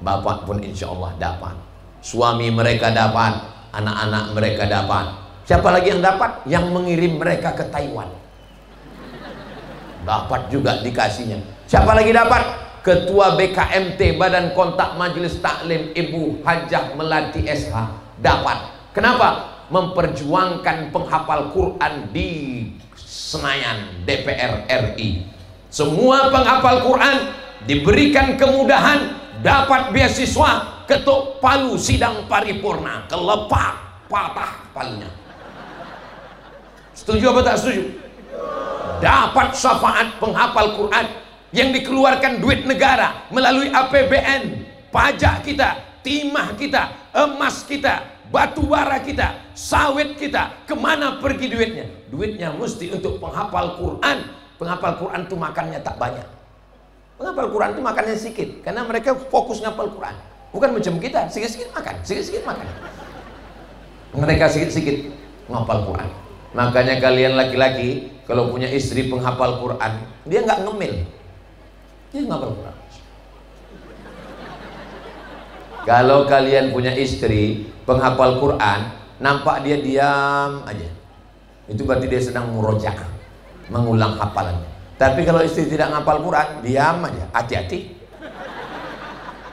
bapak pun insya Allah dapat, suami mereka dapat, anak-anak mereka dapat. Siapa lagi yang dapat? Yang mengirim mereka ke Taiwan dapat juga dikasihnya. Siapa lagi dapat? Ketua BKMT, Badan Kontak Majelis Taklim, Ibu Hajah Melati SH dapat. Kenapa? Memperjuangkan penghafal Quran di Senayan DPR RI. Semua penghafal Quran diberikan kemudahan, dapat beasiswa. Ketuk palu sidang paripurna, kelepak, patah palunya. Setuju apa tak setuju? Dapat syafaat penghafal Quran yang dikeluarkan duit negara melalui APBN, pajak kita, timah kita, emas kita, batu bara kita, sawit kita. Kemana pergi duitnya? Duitnya mesti untuk penghafal Quran. Penghafal Quran itu makannya tak banyak. Penghafal Quran itu makannya sedikit, karena mereka fokus ngapal Quran. Bukan macam kita, sedikit-sedikit makan, sedikit-sedikit makan. Mereka sedikit-sedikit ngapal Quran. Makanya kalian laki-laki kalau punya istri penghafal Quran, dia nggak ngemil, dia ngapal Quran. Kalau kalian punya istri penghafal Quran, nampak dia diam aja, itu berarti dia sedang murojaah, mengulang hafalannya. Tapi kalau istri tidak ngapal Quran, diam aja, hati-hati,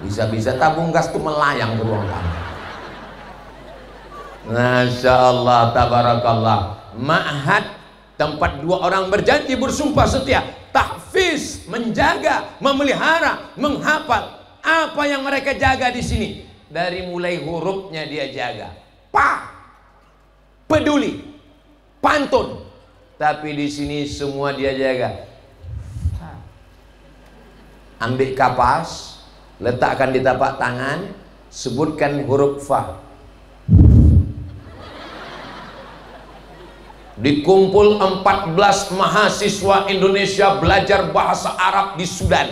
bisa-bisa tabung gas itu melayang ke ruang tamu. Masya Allah, Tabarakallah. Ma'had, tempat 2 orang berjanji bersumpah setia, tahfiz, menjaga, memelihara, menghafal. Apa yang mereka jaga di sini? Dari mulai hurufnya dia jaga, peduli, pantun. Tapi di sini semua dia jaga. Ambil kapas, letakkan di tapak tangan, sebutkan huruf fa. Dikumpul 14 mahasiswa Indonesia belajar bahasa Arab di Sudan.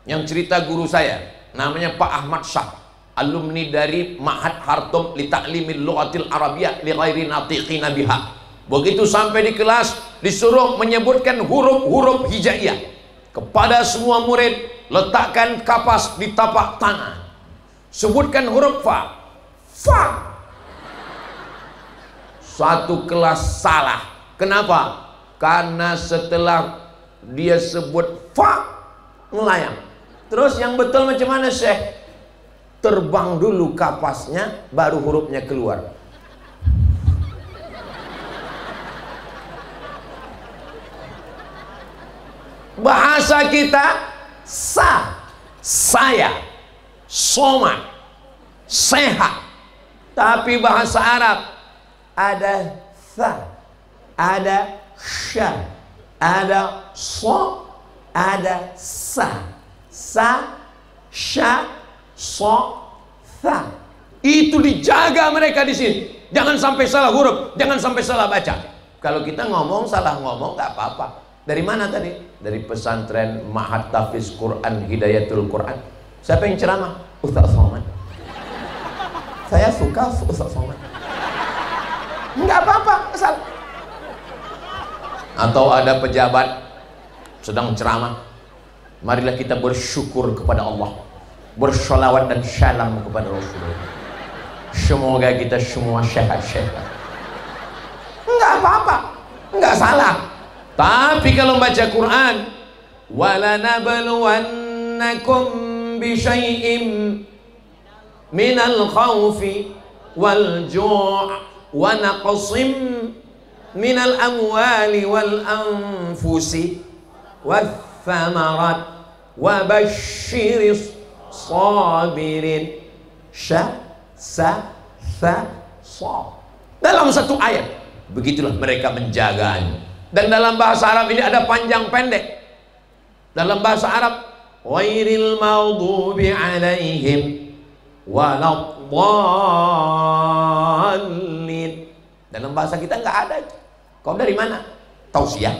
Yang cerita guru saya, namanya Pak Ahmad Shah, alumni dari Ma'had Hartum li Ta'limil Lughatil Arabiyyah li ghairi natiqina biha. Begitu sampai di kelas, disuruh menyebutkan huruf-huruf hijaiyah. Kepada semua murid, letakkan kapas di tapak tangan, sebutkan huruf fa. Fa. Satu kelas salah. Kenapa? Karena setelah dia sebut fa, melayang. Terus yang betul macam mana, Syekh? Terbang dulu kapasnya, baru hurufnya keluar. Bahasa kita sa, saya, somat, sehat. Tapi bahasa Arab ada tha, ada sya, ada so, ada sa. Sa, sya, so, tha. Itu dijaga mereka di sini. Jangan sampai salah huruf, jangan sampai salah baca. Kalau kita ngomong salah ngomong nggak apa-apa. Dari mana tadi? Dari pesantren Ma'had Tahfiz Quran Hidayatul Quran. Siapa yang ceramah? Ustaz Somad. Saya suka Ustaz Somad. Nggak apa-apa, salah. Atau ada pejabat sedang ceramah. Marilah kita bersyukur kepada Allah, bersolawat dan salam kepada Rasulullah. Semoga kita semua sehat-sehat. Enggak apa-apa, enggak salah. Tapi kalau baca Quran, walanabluwannakum bisyai'im minal khawfi wal ju' wa naqsim minal amwali wal anfusi wath thamarat wa basyiris sabirin. Dalam satu ayat begitulah mereka menjaganya. Dan dalam bahasa Arab ini ada panjang pendek. Dalam bahasa Arab, ghairil maghdubi alaihim waladdallin. Dalam bahasa kita nggak ada. Kau dari mana? Tausiah.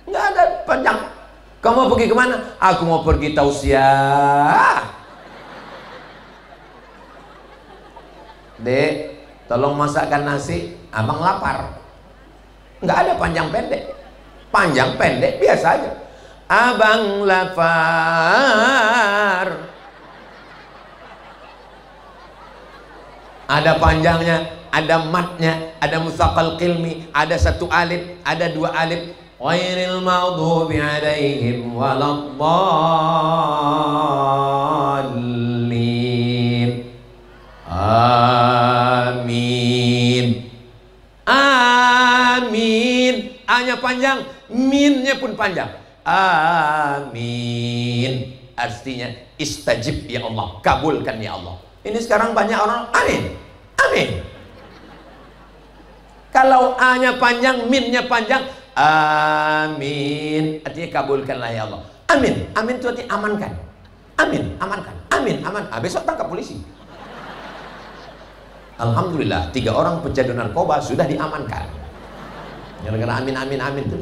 Nggak ada panjang. Kamu mau pergi kemana? Aku mau pergi tausiah. Dek, tolong masakkan nasi, abang lapar. Nggak ada panjang pendek. Panjang pendek biasa aja. Abang lapar. Ada panjangnya, ada matnya, ada mutsaqal qilmi, ada satu alif, ada dua alif. Ghairil maghdubi alaihim waladdallin. Amin. Amin. A-nya panjang, min-nya pun panjang. Amin. Artinya istajib ya Allah, kabulkan ya Allah. Ini sekarang banyak orang amin. Amin. Kalau A-nya panjang, min-nya panjang, amin. Artinya kabulkanlah ya Allah. Amin. Amin itu artinya amankan. Amin, amankan. Amin, aman. Besok tangkap polisi. Alhamdulillah 3 orang pecandu narkoba sudah diamankan. Gara-gara amin amin amin itu.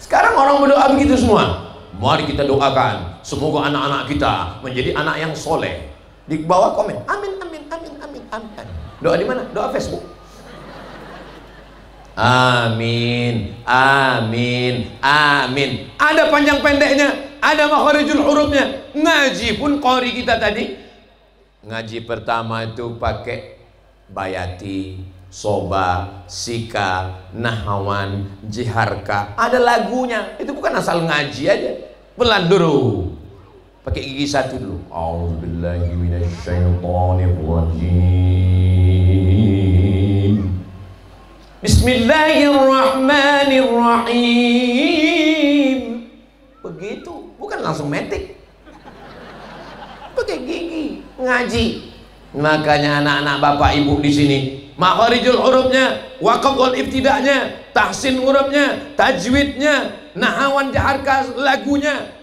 Sekarang orang berdoa begitu semua. Mari kita doakan semoga anak-anak kita menjadi anak yang soleh. Di bawah komen amin amin amin amin amin. Doa di mana? Doa Facebook. Amin amin amin. Ada panjang pendeknya, ada makharijul hurufnya. Ngaji pun qori kita tadi. Ngaji pertama itu pakai bayati, soba, sika, nahawan, jiharka. Ada lagunya. Itu bukan asal ngaji aja. Pelan dulu. Pakai gigi satu dulu. A'udzubillahi minasyaitonirrajim. Bismillahirrahmanirrahim. Begitu. Bukan langsung metik. Pakai gigi ngaji. Makanya anak-anak bapak ibu di sini, makharijul hurufnya, waqaf wal ibtida'nya, tahsin hurufnya, tajwidnya, nahawan jaharka lagunya.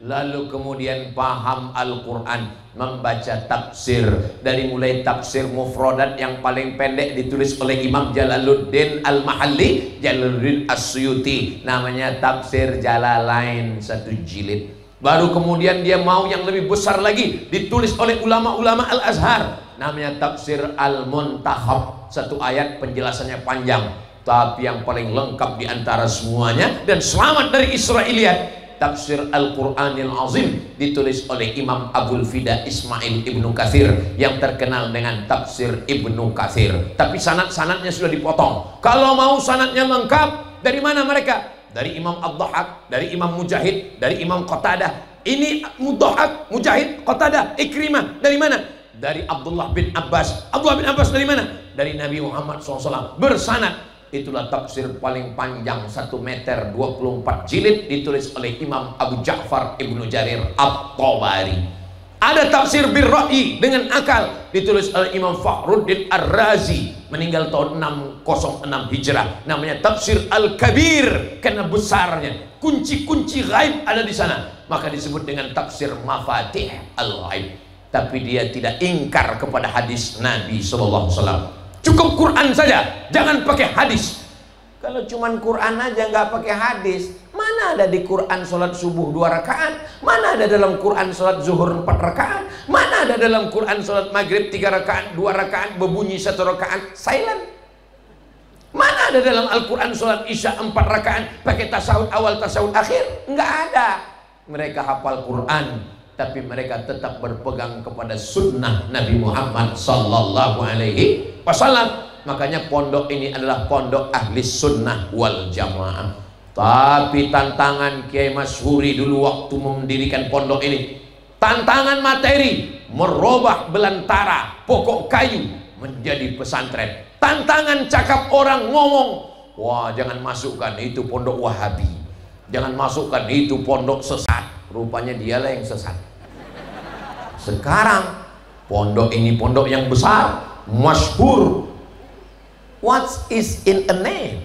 Lalu kemudian paham Al-Quran, membaca tafsir dari mulai tafsir mufradat yang paling pendek ditulis oleh Imam Jalaluddin Al-Mahalli, Jalaluddin As-Suyuti, namanya tafsir Jalalain 1 jilid. Baru kemudian dia mau yang lebih besar lagi, ditulis oleh ulama-ulama Al-Azhar, namanya tafsir Al-Muntakhab, 1 ayat penjelasannya panjang, tapi yang paling lengkap di antara semuanya dan selamat dari Israiliyat, tafsir Al-Quranil Azim, ditulis oleh Imam Abul Fida Ismail Ibnu Katsir yang terkenal dengan tafsir Ibnu Katsir. Tapi sanad-sanadnya sudah dipotong. Kalau mau sanadnya lengkap, dari mana mereka? Dari Imam Ad-Dhahhak, dari Imam Mujahid, dari Imam Qatadah. Ini Ad-Dhahhak, Mujahid, Qatadah, Ikrimah. Dari mana? Dari Abdullah bin Abbas. Abdullah bin Abbas dari mana? Dari Nabi Muhammad SAW. Bersanad. Itulah tafsir paling panjang 1 meter 24 jilid, ditulis oleh Imam Abu Ja'far Ibnu Jarir At-Tabari. Ada tafsir birra'i dengan akal, ditulis oleh Imam Fakhruddin Ar-Razi, meninggal tahun 606 Hijrah, namanya tafsir Al-Kabir karena besarnya, kunci-kunci gaib ada di sana. maka disebut dengan tafsir mafatih al-ghaib. Tapi dia tidak ingkar kepada hadis Nabi sallallahu alaihi wasallam. Cukup Quran saja, jangan pakai hadis. Kalau cuman Quran aja nggak pakai hadis, mana ada di Quran sholat subuh 2 rakaat, mana ada dalam Quran sholat zuhur 4 rakaat, mana ada dalam Quran sholat maghrib 3 rakaat, 2 rakaat berbunyi 1 rakaat silent. Mana ada dalam Al-Quran sholat isya 4 rakaat pakai tasawuf awal tasawuf akhir? Nggak ada. Mereka hafal Quran, tapi mereka tetap berpegang kepada sunnah Nabi Muhammad sallallahu alaihi wasallam. Makanya pondok ini adalah pondok ahli sunnah wal jamaah. Tapi tantangan Kiai Masyhuri dulu waktu mendirikan pondok ini, tantangan materi merubah belantara pokok kayu menjadi pesantren. Tantangan cakap orang ngomong, wah jangan masukkan itu pondok Wahabi, jangan masukkan itu pondok sesat. Rupanya dialah yang sesat. Sekarang pondok ini pondok yang besar, masyhur. What is in a name?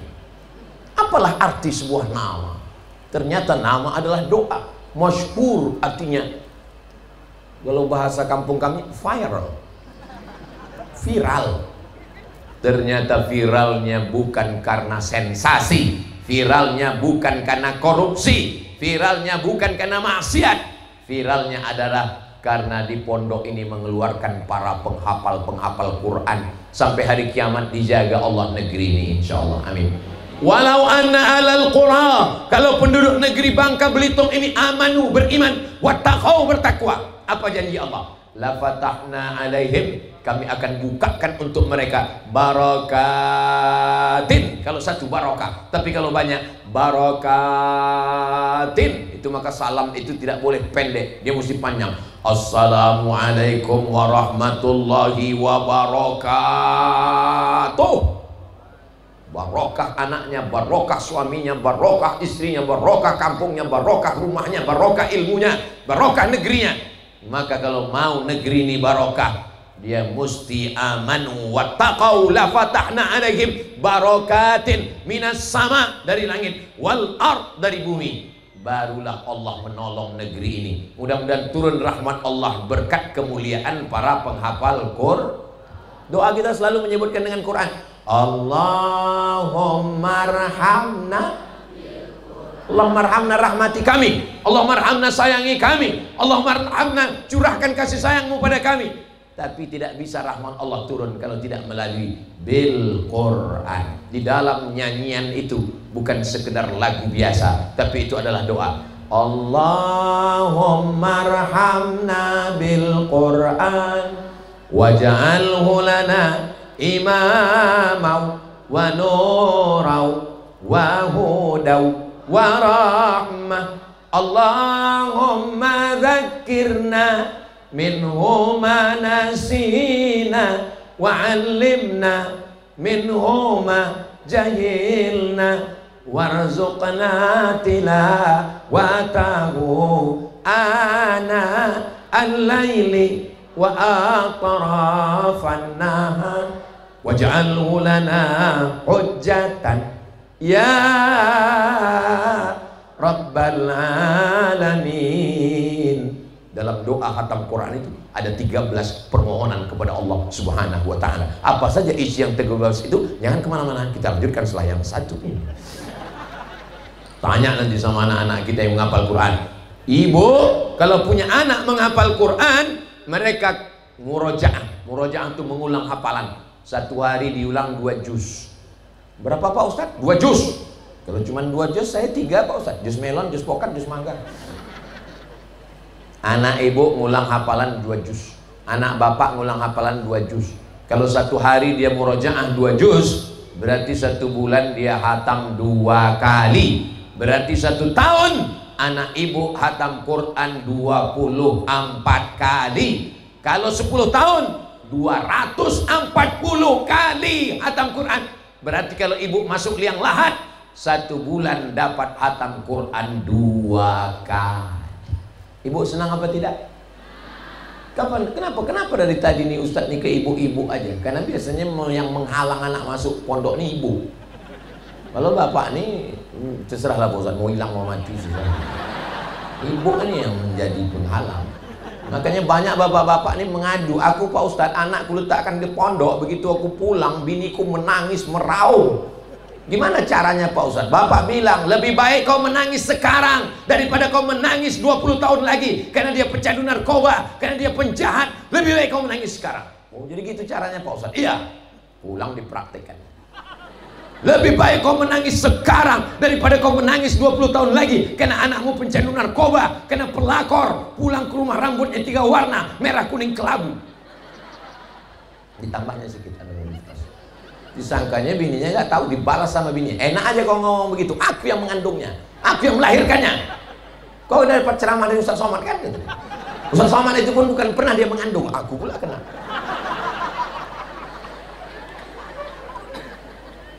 Apalah arti sebuah nama? Ternyata nama adalah doa. Masyhur artinya, kalau bahasa kampung kami, viral. Viral. Ternyata viralnya bukan karena sensasi, viralnya bukan karena korupsi, viralnya bukan karena maksiat, viralnya adalah karena di pondok ini mengeluarkan para penghafal Quran. Sampai hari kiamat dijaga Allah negeri ini, insya Allah, amin. Walau anna alal qura, kalau penduduk negeri Bangka Belitung ini amanu, beriman, wattaqau, bertakwa, apa janji Allah? La fatahna alaihim, kami akan bukakan untuk mereka barakatin. Kalau satu barokah, tapi kalau banyak barakatin, itu maka salam itu tidak boleh pendek, dia mesti panjang. Assalamualaikum warahmatullahi wabarakatuh. Barokah anaknya, barokah suaminya, barokah istrinya, barokah kampungnya, barokah rumahnya, barokah ilmunya, barokah negerinya. Maka kalau mau negeri ini barokah, dia mesti amanu wattaqau, la fatahna alaihim barakatin minas sama, dari langit, wal ard, dari bumi. Barulah Allah menolong negeri ini. Mudah-mudahan turun rahmat Allah, berkat kemuliaan para penghafal Quran. Doa kita selalu menyebutkan dengan Quran. Allahumma arhamna, Allahumma arhamna, rahmati kami, Allahumma arhamna, sayangi kami, Allahumma arhamna, curahkan kasih sayangmu pada kami. Tapi tidak bisa rahmat Allah turun kalau tidak melalui bil Quran. Di dalam nyanyian itu bukan sekedar lagu biasa, tapi itu adalah doa. Allahumma arhamna bil Quran waj'alhu lana imamau wa nurau wa hudau wa rahmah. Allahumma dzakkirna minhu ma nasina wa 'allimna minhu ma jahilna warzuqna tilawatahu ana al-laili wa atrafan nahar waj'alhu lana hujjatan ya rabbal alamin. Dalam doa khatam Quran itu ada 13 permohonan kepada Allah Subhanahu wa ta'ala. Apa saja isi yang 13 itu? Jangan kemana-mana, kita lanjutkan setelah yang satu ini. Tanya nanti sama anak-anak kita yang menghafal Quran. Ibu, kalau punya anak menghafal Quran, mereka murojaah. Murojaah itu mengulang hafalan. Satu hari diulang 2 juz. Berapa Pak Ustadz? 2 juz. Kalau cuma 2 juz, saya 3 Pak Ustadz. Juz melon, juz pokat, juz mangga. Anak ibu ngulang hafalan 2 juz, anak bapak ngulang hafalan 2 juz. Kalau satu hari dia murojaah 2 juz, berarti 1 bulan dia hatam 2 kali. Berarti 1 tahun anak ibu hatam Quran 24 kali. Kalau 10 tahun 240 kali hatam Quran. Berarti kalau ibu masuk liang lahat, 1 bulan dapat hatam Quran 2 kali. Ibu senang apa tidak? Kapan? Kenapa dari tadi nih Ustadz nih ke ibu-ibu aja? Karena biasanya yang menghalang anak masuk pondok nih ibu. Kalau bapak nih terserahlah Pak Ustadz, mau hilang mau mati sih. Ibu ini yang menjadi penghalang. Makanya banyak bapak-bapak ini mengadu, aku Pak Ustadz, anakku letakkan di pondok, begitu aku pulang biniku menangis meraung. Gimana caranya Pak Ustadz? Bapak bilang, lebih baik kau menangis sekarang daripada kau menangis 20 tahun lagi karena dia pecandu narkoba, karena dia penjahat. Lebih baik kau menangis sekarang. Oh, jadi gitu caranya Pak Ustadz? Iya. Pulang dipraktikkan. Lebih baik kau menangis sekarang daripada kau menangis 20 tahun lagi karena anakmu pencandu narkoba, karena pelakor, pulang ke rumah rambutnya 3 warna, merah, kuning, kelabu. Ditambahnya sedikit anonimitas. Disangkanya bininya nggak tahu, dibalas sama bininya. Enak aja kau ngomong begitu, aku yang mengandungnya, aku yang melahirkannya. Kau udah dapat ceramah dari Ustaz Somad kan? Gitu. Ustaz Somad itu pun bukan pernah dia mengandung, aku pula kena.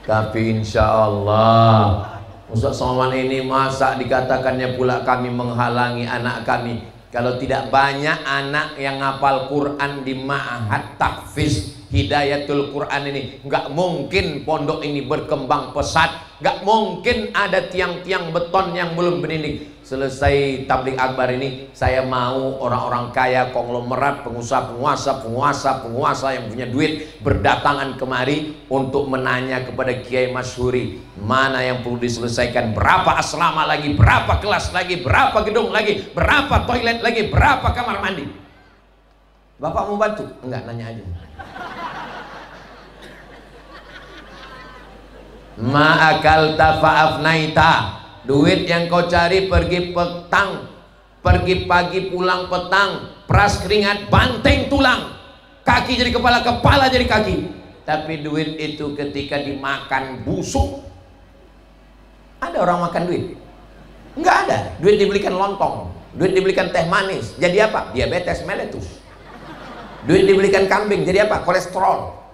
Tapi insya Allah Ustaz Somad ini masa dikatakannya pula kami menghalangi anak kami. Kalau tidak banyak anak yang ngapal Quran di Ma'had Tahfiz Hidayatul Quran ini, nggak mungkin pondok ini berkembang pesat. Nggak mungkin ada tiang-tiang beton yang belum berdinding. Selesai tabligh akbar ini, saya mau orang-orang kaya, konglomerat, penguasa yang punya duit berdatangan kemari untuk menanya kepada Kiai Masyhuri, mana yang perlu diselesaikan, berapa asrama lagi, berapa kelas lagi, berapa gedung lagi, berapa toilet lagi, berapa kamar mandi. Bapak mau bantu? Enggak, nanya aja. Ma'akalta fa'afnaita, duit yang kau cari pergi petang, pergi pagi pulang petang, peras keringat, banteng tulang, kaki jadi kepala, kepala jadi kaki. Tapi duit itu ketika dimakan busuk. Ada orang makan duit? Enggak ada. Duit dibelikan lontong, duit dibelikan teh manis, jadi apa? Diabetes mellitus. Duit dibelikan kambing, jadi apa? Kolesterol.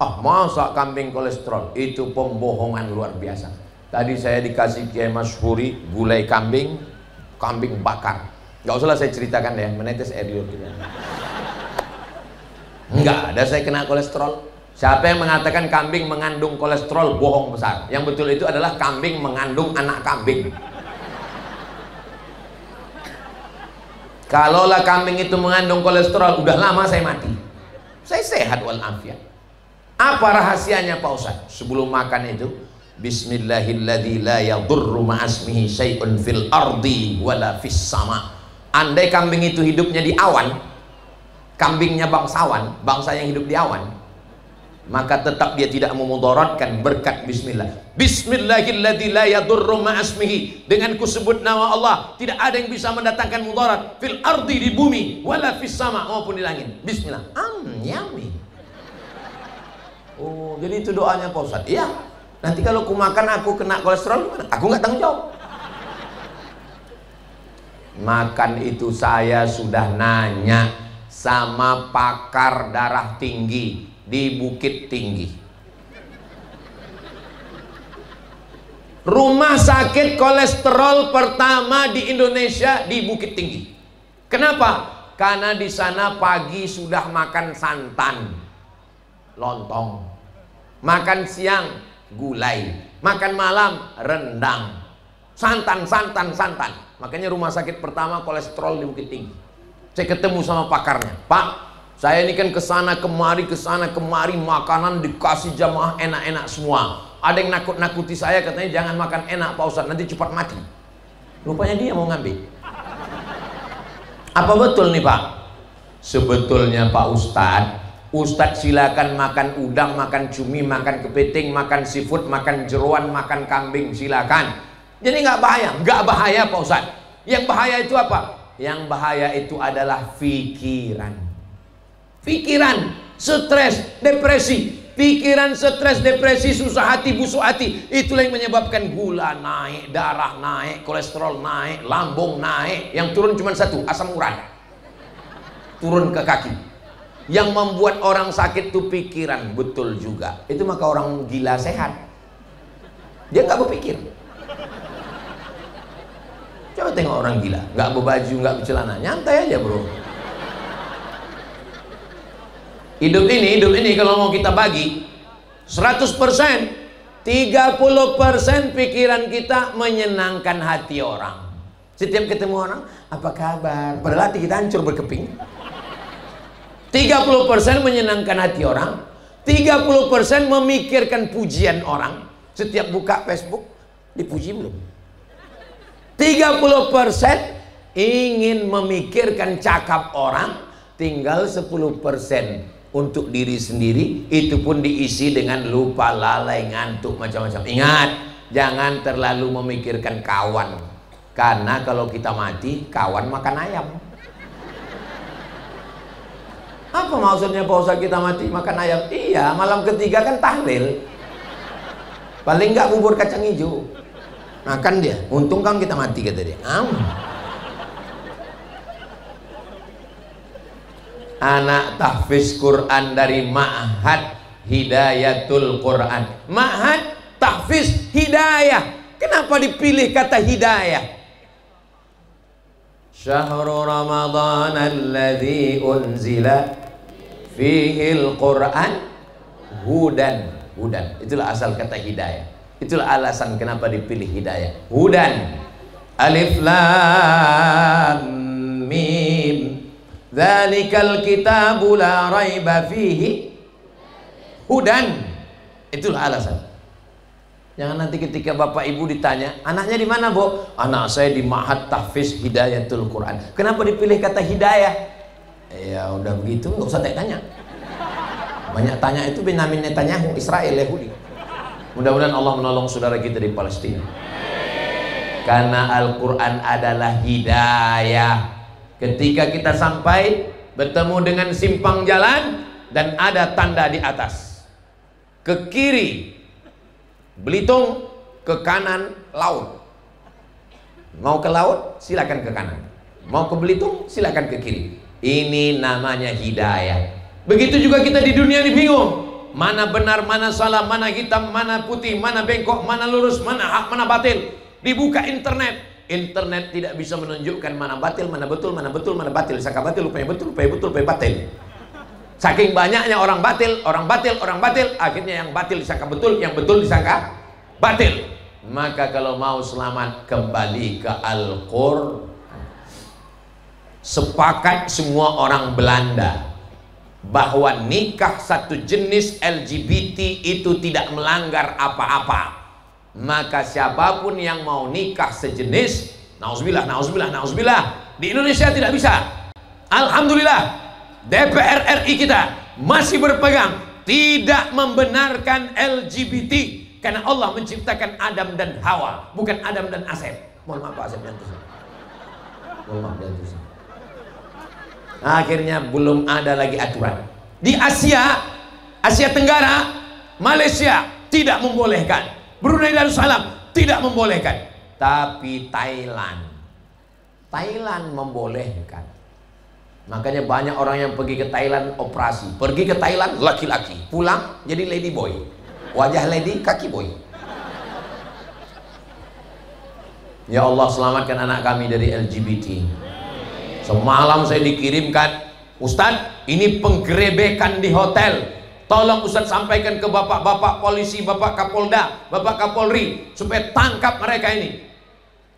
Ah, masa kambing kolesterol? Itu pembohongan luar biasa. Tadi saya dikasih Kiai Masyhuri gulai kambing, kambing bakar. Gak usah lah saya ceritakan ya, menetes air liur gitu. Enggak ada saya kena kolesterol. Siapa yang mengatakan kambing mengandung kolesterol, bohong besar. Yang betul itu adalah kambing mengandung anak kambing. Kalaulah kambing itu mengandung kolesterol, udah lama saya mati. Saya sehat walafiat. Apa rahasianya Pak Ustadz? Sebelum makan itu, Bismillahilladzi la yadurru ma'asmihi syai'un fil ardi wala fis sama. Andai kambing itu hidupnya di awan, kambingnya bangsawan, bangsa yang hidup di awan, maka tetap dia tidak memudaratkan berkat bismillah. Bismillahilladzi la yadurru ma'asmihi, dengan kusebut nama Allah tidak ada yang bisa mendatangkan mudarat fil ardi, di bumi, wala fis sama, maupun di langit. Bismillah. Yummy. Oh, jadi itu doanya Pak Ustadz. Iya. Nanti kalau aku makan aku kena kolesterol gimana? Aku nggak tanggung jawab. Makan itu saya sudah nanya sama pakar darah tinggi di Bukit Tinggi. Rumah sakit kolesterol pertama di Indonesia di Bukit Tinggi. Kenapa? Karena di sana pagi sudah makan santan, lontong, makan siang gulai, makan malam rendang, santan. Makanya rumah sakit pertama kolesterol di Bukit Tinggi. Saya ketemu sama pakarnya, Pak, saya ini kan kesana kemari makanan dikasih jamaah enak-enak semua. Ada yang nakut-nakuti saya, katanya jangan makan enak Pak Ustadz, nanti cepat mati. Rupanya dia mau ngambil. Apa betul nih Pak? Sebetulnya Pak Ustadz silakan makan udang, makan cumi, makan kepiting, makan seafood, makan jeroan, makan kambing, silakan. Jadi nggak bahaya, Pak Ustadz. Yang bahaya itu apa? Yang bahaya itu adalah pikiran, stres, depresi. Pikiran, stres, depresi, susah hati, busuk hati, itulah yang menyebabkan gula naik, darah naik, kolesterol naik, lambung naik. Yang turun cuma satu, asam urat, turun ke kaki. Yang membuat orang sakit itu pikiran, betul juga. Itu maka orang gila sehat, dia nggak berpikir. Coba tengok orang gila, nggak berbaju, nggak bercelana, nyantai aja bro. Hidup ini kalau mau kita bagi 100%, 30% pikiran kita menyenangkan hati orang, Setiap ketemu orang, apa kabar? Padahal hati kita hancur berkeping. 30% menyenangkan hati orang, 30% memikirkan pujian orang. Setiap buka Facebook, dipuji belum? 30% ingin memikirkan cakap orang, tinggal 10% untuk diri sendiri, itu pun diisi dengan lupa, lalai, ngantuk, macam-macam. Ingat, jangan terlalu memikirkan kawan, karena kalau kita mati, kawan makan ayam. Apa maksudnya Pak Ustaz kita mati makan ayam? Iya, malam ketiga kan tahlil, paling nggak bubur kacang hijau. Nah kan dia, untung kan kita mati, kata dia. Anak tahfiz Quran dari Ma'had Hidayatul Quran. Ma'had tahfiz hidayah. Kenapa dipilih kata hidayah? Syahrul Ramadan alladzi unzila fihil Quran hudan. Hudan, itulah asal kata hidayah. Itulah alasan kenapa dipilih hidayah. Hudan, alif lam mim, dzalikal kitabu la raiba fihi hudan. Itulah alasan. Jangan nanti ketika bapak ibu ditanya, anaknya di mana, Bu? Anak saya di Ma'had Tahfiz Hidayatul Quran. Kenapa dipilih kata hidayah? Ya udah begitu, nggak usah tanya. Banyak tanya itu Benyamin Netanyahu, Israel, Yahudi. Mudah-mudahan Allah menolong saudara kita di Palestina. Karena Al-Quran adalah hidayah. Ketika kita sampai bertemu dengan simpang jalan dan ada tanda di atas, ke kiri Belitung, ke kanan laut. Mau ke laut silakan ke kanan, mau ke Belitung silakan ke kiri. Ini namanya hidayah. Begitu juga kita di dunia ini bingung, mana benar, mana salah, mana hitam, mana putih, mana bengkok, mana lurus, mana hak, mana batil. Dibuka internet, internet tidak bisa menunjukkan mana batil, mana betul, mana betul, mana batil. Sangka batil, rupanya betul, rupanya betul, rupanya batil. Saking banyaknya orang batil, orang batil, orang batil, akhirnya yang batil disangka betul, yang betul disangka batil. Maka kalau mau selamat, kembali ke Al-Qur'an. Sepakat semua orang Belanda bahwa nikah satu jenis LGBT itu tidak melanggar apa-apa. Maka siapapun yang mau nikah sejenis, nauzubillah, nauzubillah, nauzubillah, di Indonesia tidak bisa. Alhamdulillah, DPR RI kita masih berpegang tidak membenarkan LGBT, karena Allah menciptakan Adam dan Hawa, bukan Adam dan Asep. Mohon maaf Pak Asep yang tersebut. Mohon maaf yang tersebut. Akhirnya belum ada lagi aturan. Di Asia, Asia Tenggara, Malaysia tidak membolehkan, Brunei Darussalam tidak membolehkan, tapi Thailand membolehkan. Makanya banyak orang yang pergi ke Thailand operasi, pergi ke Thailand laki-laki, pulang jadi lady boy, wajah lady, kaki boy. Ya Allah, selamatkan anak kami dari LGBT. Semalam saya dikirimkan, Ustadz, ini penggerebekan di hotel. Tolong Ustadz sampaikan ke bapak-bapak polisi, bapak Kapolda, bapak Kapolri, supaya tangkap mereka ini.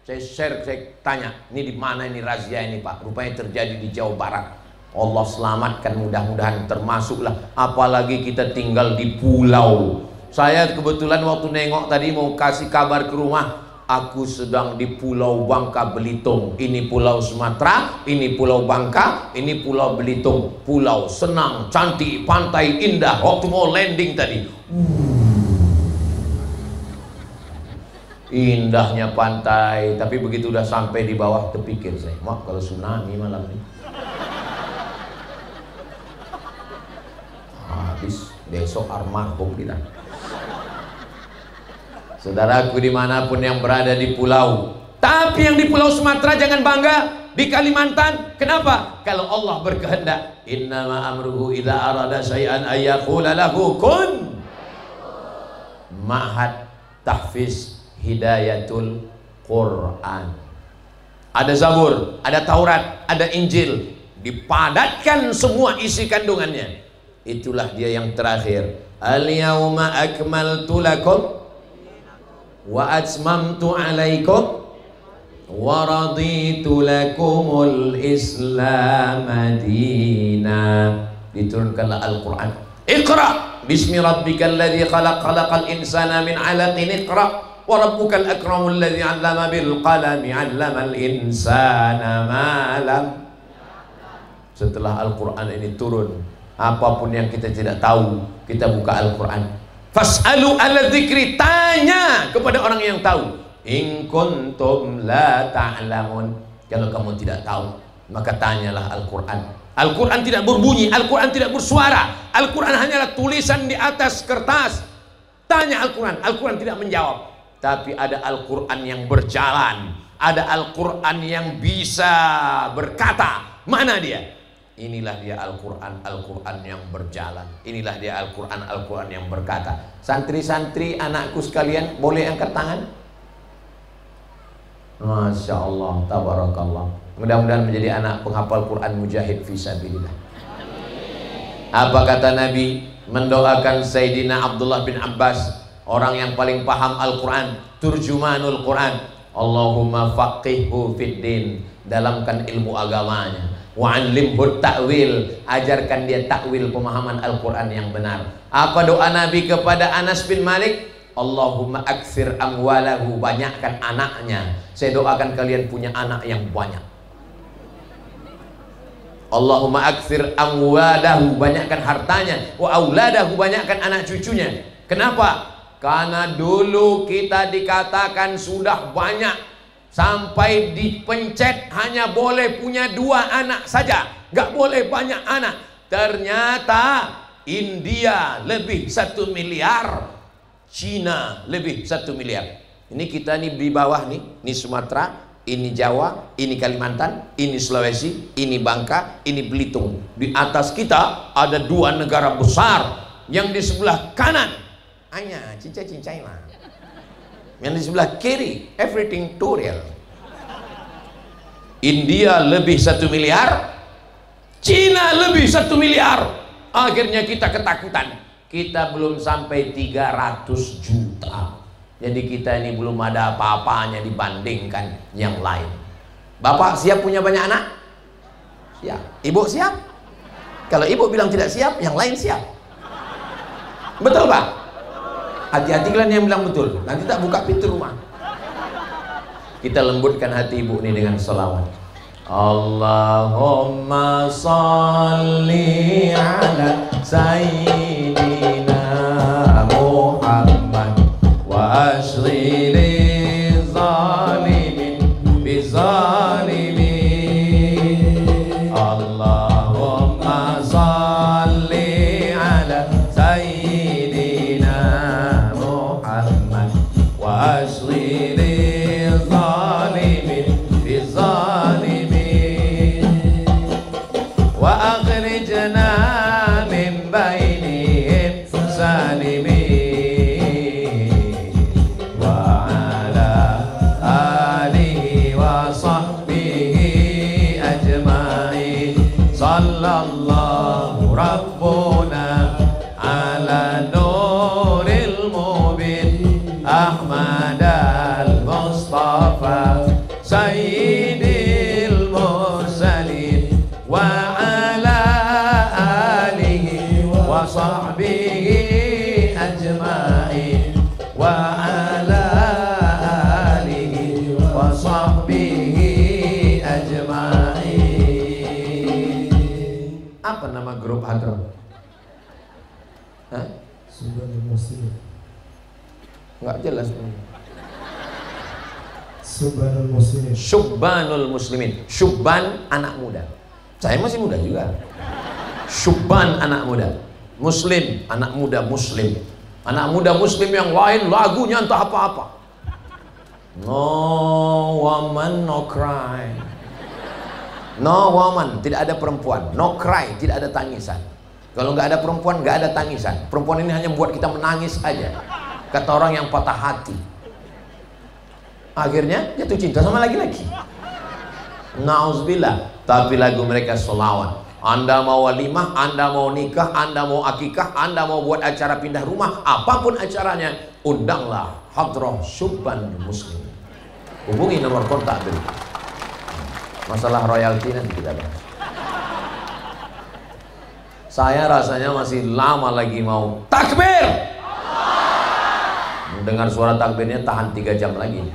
Saya share, saya tanya, ini di mana ini razia ini Pak? Rupanya terjadi di Jawa Barat. Allah selamatkan, mudah-mudahan termasuklah. Apalagi kita tinggal di pulau. Saya kebetulan waktu nengok tadi mau kasih kabar ke rumah, aku sedang di Pulau Bangka Belitung. Ini Pulau Sumatera, ini Pulau Bangka, ini Pulau Belitung. Pulau senang, cantik, pantai indah. Waktu mau landing tadi, indahnya pantai. Tapi begitu udah sampai di bawah, terpikir saya, maaf kalau tsunami malam ini. Habis, besok almarhum kita. Saudaraku dimanapun yang berada di pulau, tapi yang di Pulau Sumatera jangan bangga, di Kalimantan. Kenapa? Kalau Allah berkehendak, innama amruhu idza arada syai'an ayyaqula lahu kun. Ma'had Tahfiz Hidayatul Quran. Ada Zabur, ada Taurat, ada Injil, dipadatkan semua isi kandungannya. Itulah dia yang terakhir. Al-yauma akmaltu lakum wa atmamtu alaikum wa raditu lakumul Islam madina. Diturunkanlah Al-Quran. Iqra bismi rabbikal ladzi khalaq, khalaqal insana min 'alaqin. Iqra wa rabbukal akramul ladzi 'allama bil qalami 'allamal insana ma lam. Setelah Al-Quran ini turun, apapun yang kita tidak tahu, kita buka Al-Quran. Fas'alu ala dzikri, tanya kepada orang yang tahu. In kuntum la ta'lamun, kalau kamu tidak tahu, maka tanyalah Al-Quran. Al-Quran tidak berbunyi, Al-Quran tidak bersuara, Al-Quran hanyalah tulisan di atas kertas. Tanya Al-Quran, Al-Quran tidak menjawab. Tapi ada Al-Quran yang berjalan, ada Al-Quran yang bisa berkata. Mana dia? Inilah dia Al-Quran, Al-Quran yang berjalan. Inilah dia Al-Quran, Al-Quran yang berkata. Santri-santri, anakku sekalian, boleh angkat tangan? Masya Allah, tabarakallah. Mudah-mudahan menjadi anak penghafal Quran mujahid fisabilillah. Apa kata Nabi? Mendoakan Sayyidina Abdullah bin Abbas, orang yang paling paham Al-Quran, turjumanul Quran. Allahumma faqihhu fid din, dalamkan ilmu agamanya. Wa'allimhu ta'wil, ajarkan dia takwil, pemahaman Al-Quran yang benar. Apa doa Nabi kepada Anas bin Malik? Allahumma aktsir amwalahu, banyakkan anaknya. Saya doakan kalian punya anak yang banyak. Allahumma aktsir amwalahu, banyakkan hartanya. Wa auladahu, banyakkan anak cucunya. Kenapa? Karena dulu kita dikatakan sudah banyak, sampai dipencet hanya boleh punya 2 anak saja, gak boleh banyak anak. Ternyata India lebih 1 miliar, Cina lebih 1 miliar. Ini kita nih di bawah nih, ini Sumatera, ini Jawa, ini Kalimantan, ini Sulawesi, ini Bangka, ini Belitung. Di atas kita ada 2 negara besar. Yang di sebelah kanan hanya cincai-cincai lah. Yang di sebelah kiri everything too real. India lebih 1 miliar, Cina lebih 1 miliar. Akhirnya kita ketakutan. Kita belum sampai 300 juta. Jadi kita ini belum ada apa-apanya dibandingkan yang lain. Bapak siap punya banyak anak? Siap. Ibu siap? Kalau ibu bilang tidak siap, yang lain siap. Betul Pak? Hati-hati kalian yang bilang betul, nanti tak buka pintu rumah. Kita lembutkan hati ibu ini dengan selawat. Allahumma salli ala sayyidina Muhammad wa ashri li zalimin bi zalimin. Allahumma salli ala sayyidina Muhammad wa ashri li zalimin bi zalimin wa akhrijna min bainihim salimin wa ala alihi wa sahbihi ajma'in. Sallallahu rabbuna ala nuril mubin Ahmad al-Mustafa sayyidil mursalin wa ala alihi wa sahbihi ajma'in wa ala alihi wa sahbihi ajma'in. Apa nama grup hadroh? Subhanul Muslimin. Enggak jelas. Subhanul Muslimin. Syubbanul Muslimin. Syubban anak muda. Saya masih muda juga. Syubban anak muda. Muslim anak muda Muslim. Anak muda Muslim yang lain lagunya entah apa-apa. No woman no cry. No woman, tidak ada perempuan. No cry, tidak ada tangisan. Kalau nggak ada perempuan, nggak ada tangisan. Perempuan ini hanya membuat kita menangis aja. Kata orang yang patah hati. Akhirnya jatuh cinta sama laki-laki. Nauzubillah. Tapi lagu mereka selawat. Anda mau walimah, Anda mau nikah, Anda mau akikah, Anda mau buat acara pindah rumah, apapun acaranya, undanglah hadroh Syubban Muslim. Hubungi nomor kontak dulu. Masalah royalti nanti kita bahas. Saya rasanya masih lama lagi mau takbir. Mendengar suara takbirnya tahan 3 jam lagi.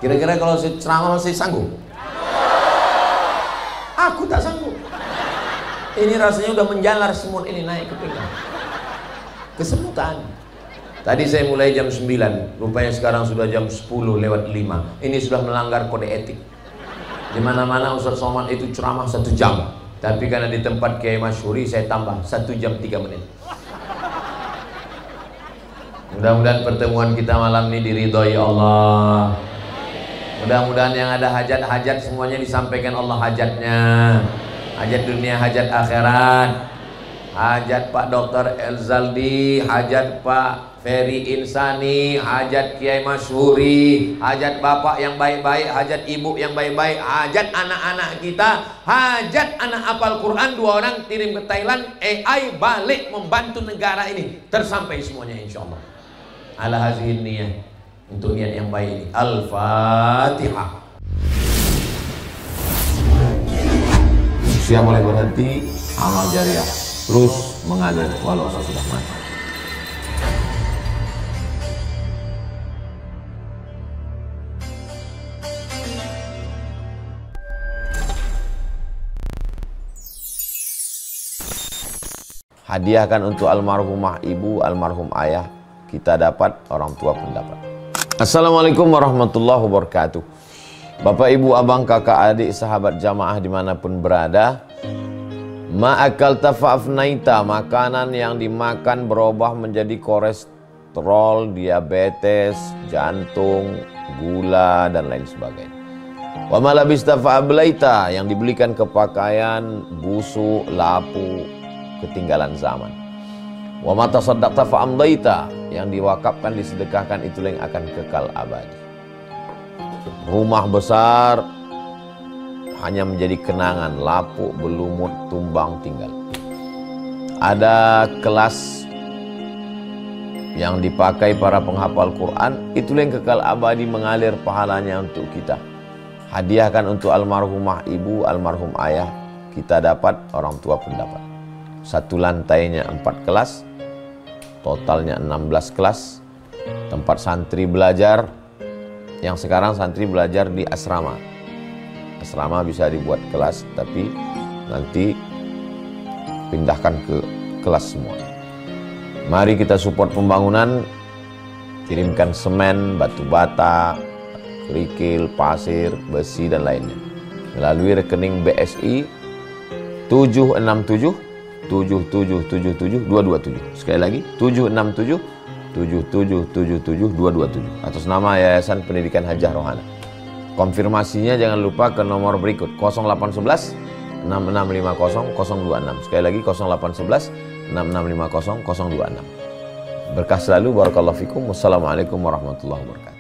Kira-kira kalau ceramah masih sanggup? Aku tak sanggup. Ini rasanya udah menjalar semut ini naik ke pinggang. Kesemutan. Tadi saya mulai jam 9, rupanya sekarang sudah jam 10:05. Ini sudah melanggar kode etik. Di mana-mana Ustaz Somad itu ceramah 1 jam, tapi karena di tempat Kiai Masyhuri saya tambah 1 jam 3 menit. Mudah-mudahan pertemuan kita malam ini diridhoi Allah. Mudah-mudahan yang ada hajat-hajat semuanya disampaikan Allah hajatnya. Hajat dunia, hajat akhirat. Hajat Pak Dr. Elzaldi, hajat Pak Ferry Insani, hajat Kiai Masyhuri, hajat bapak yang baik-baik, hajat ibu yang baik-baik, hajat anak-anak kita, hajat anak hafal Quran 2 orang kirim ke Thailand, AI balik membantu negara ini, tersampai semuanya insyaallah. Ala hazihin niyah, untuk niat yang baik ini. Al-Fatihah. Usia mulai berhenti, amal jariah terus mengalir walau sudah mati. Hadiahkan untuk almarhumah ibu, almarhum ayah, kita dapat, orang tua pun dapat. Assalamualaikum warahmatullahi wabarakatuh. Bapak, ibu, abang, kakak, adik, sahabat jamaah dimanapun berada, ma'akalta fa'afnaita, makanan yang dimakan berubah menjadi kolesterol, diabetes, jantung, gula, dan lain sebagainya. Wa malabista fa'ablaita, yang dibelikan ke pakaian, busuk, lapu, ketinggalan zaman. Wa mata saddaqta fa'amdaita, yang diwakafkan, disedekahkan, itulah yang akan kekal abadi. Rumah besar hanya menjadi kenangan, lapuk, berlumut, tumbang, tinggal. Ada kelas yang dipakai para penghafal Quran, itulah yang kekal abadi, mengalir pahalanya untuk kita. Hadiahkan untuk almarhumah ibu, almarhum ayah, kita dapat, orang tua pun dapat. Satu lantainya 4 kelas, totalnya 16 kelas, tempat santri belajar. Yang sekarang santri belajar di asrama. Asrama bisa dibuat kelas, tapi nanti pindahkan ke kelas semua. Mari kita support pembangunan, kirimkan semen, batu bata, kerikil, pasir, besi, dan lainnya melalui rekening BSI 767 7777 227. Sekali lagi 767 7777 227 atas nama Yayasan Pendidikan Hajah Rohana. Konfirmasinya jangan lupa ke nomor berikut 0811 6650 026. Sekali lagi 0811 6650 026. Berkah selalu, barakallahu fikum. Wassalamualaikum warahmatullahi wabarakatuh.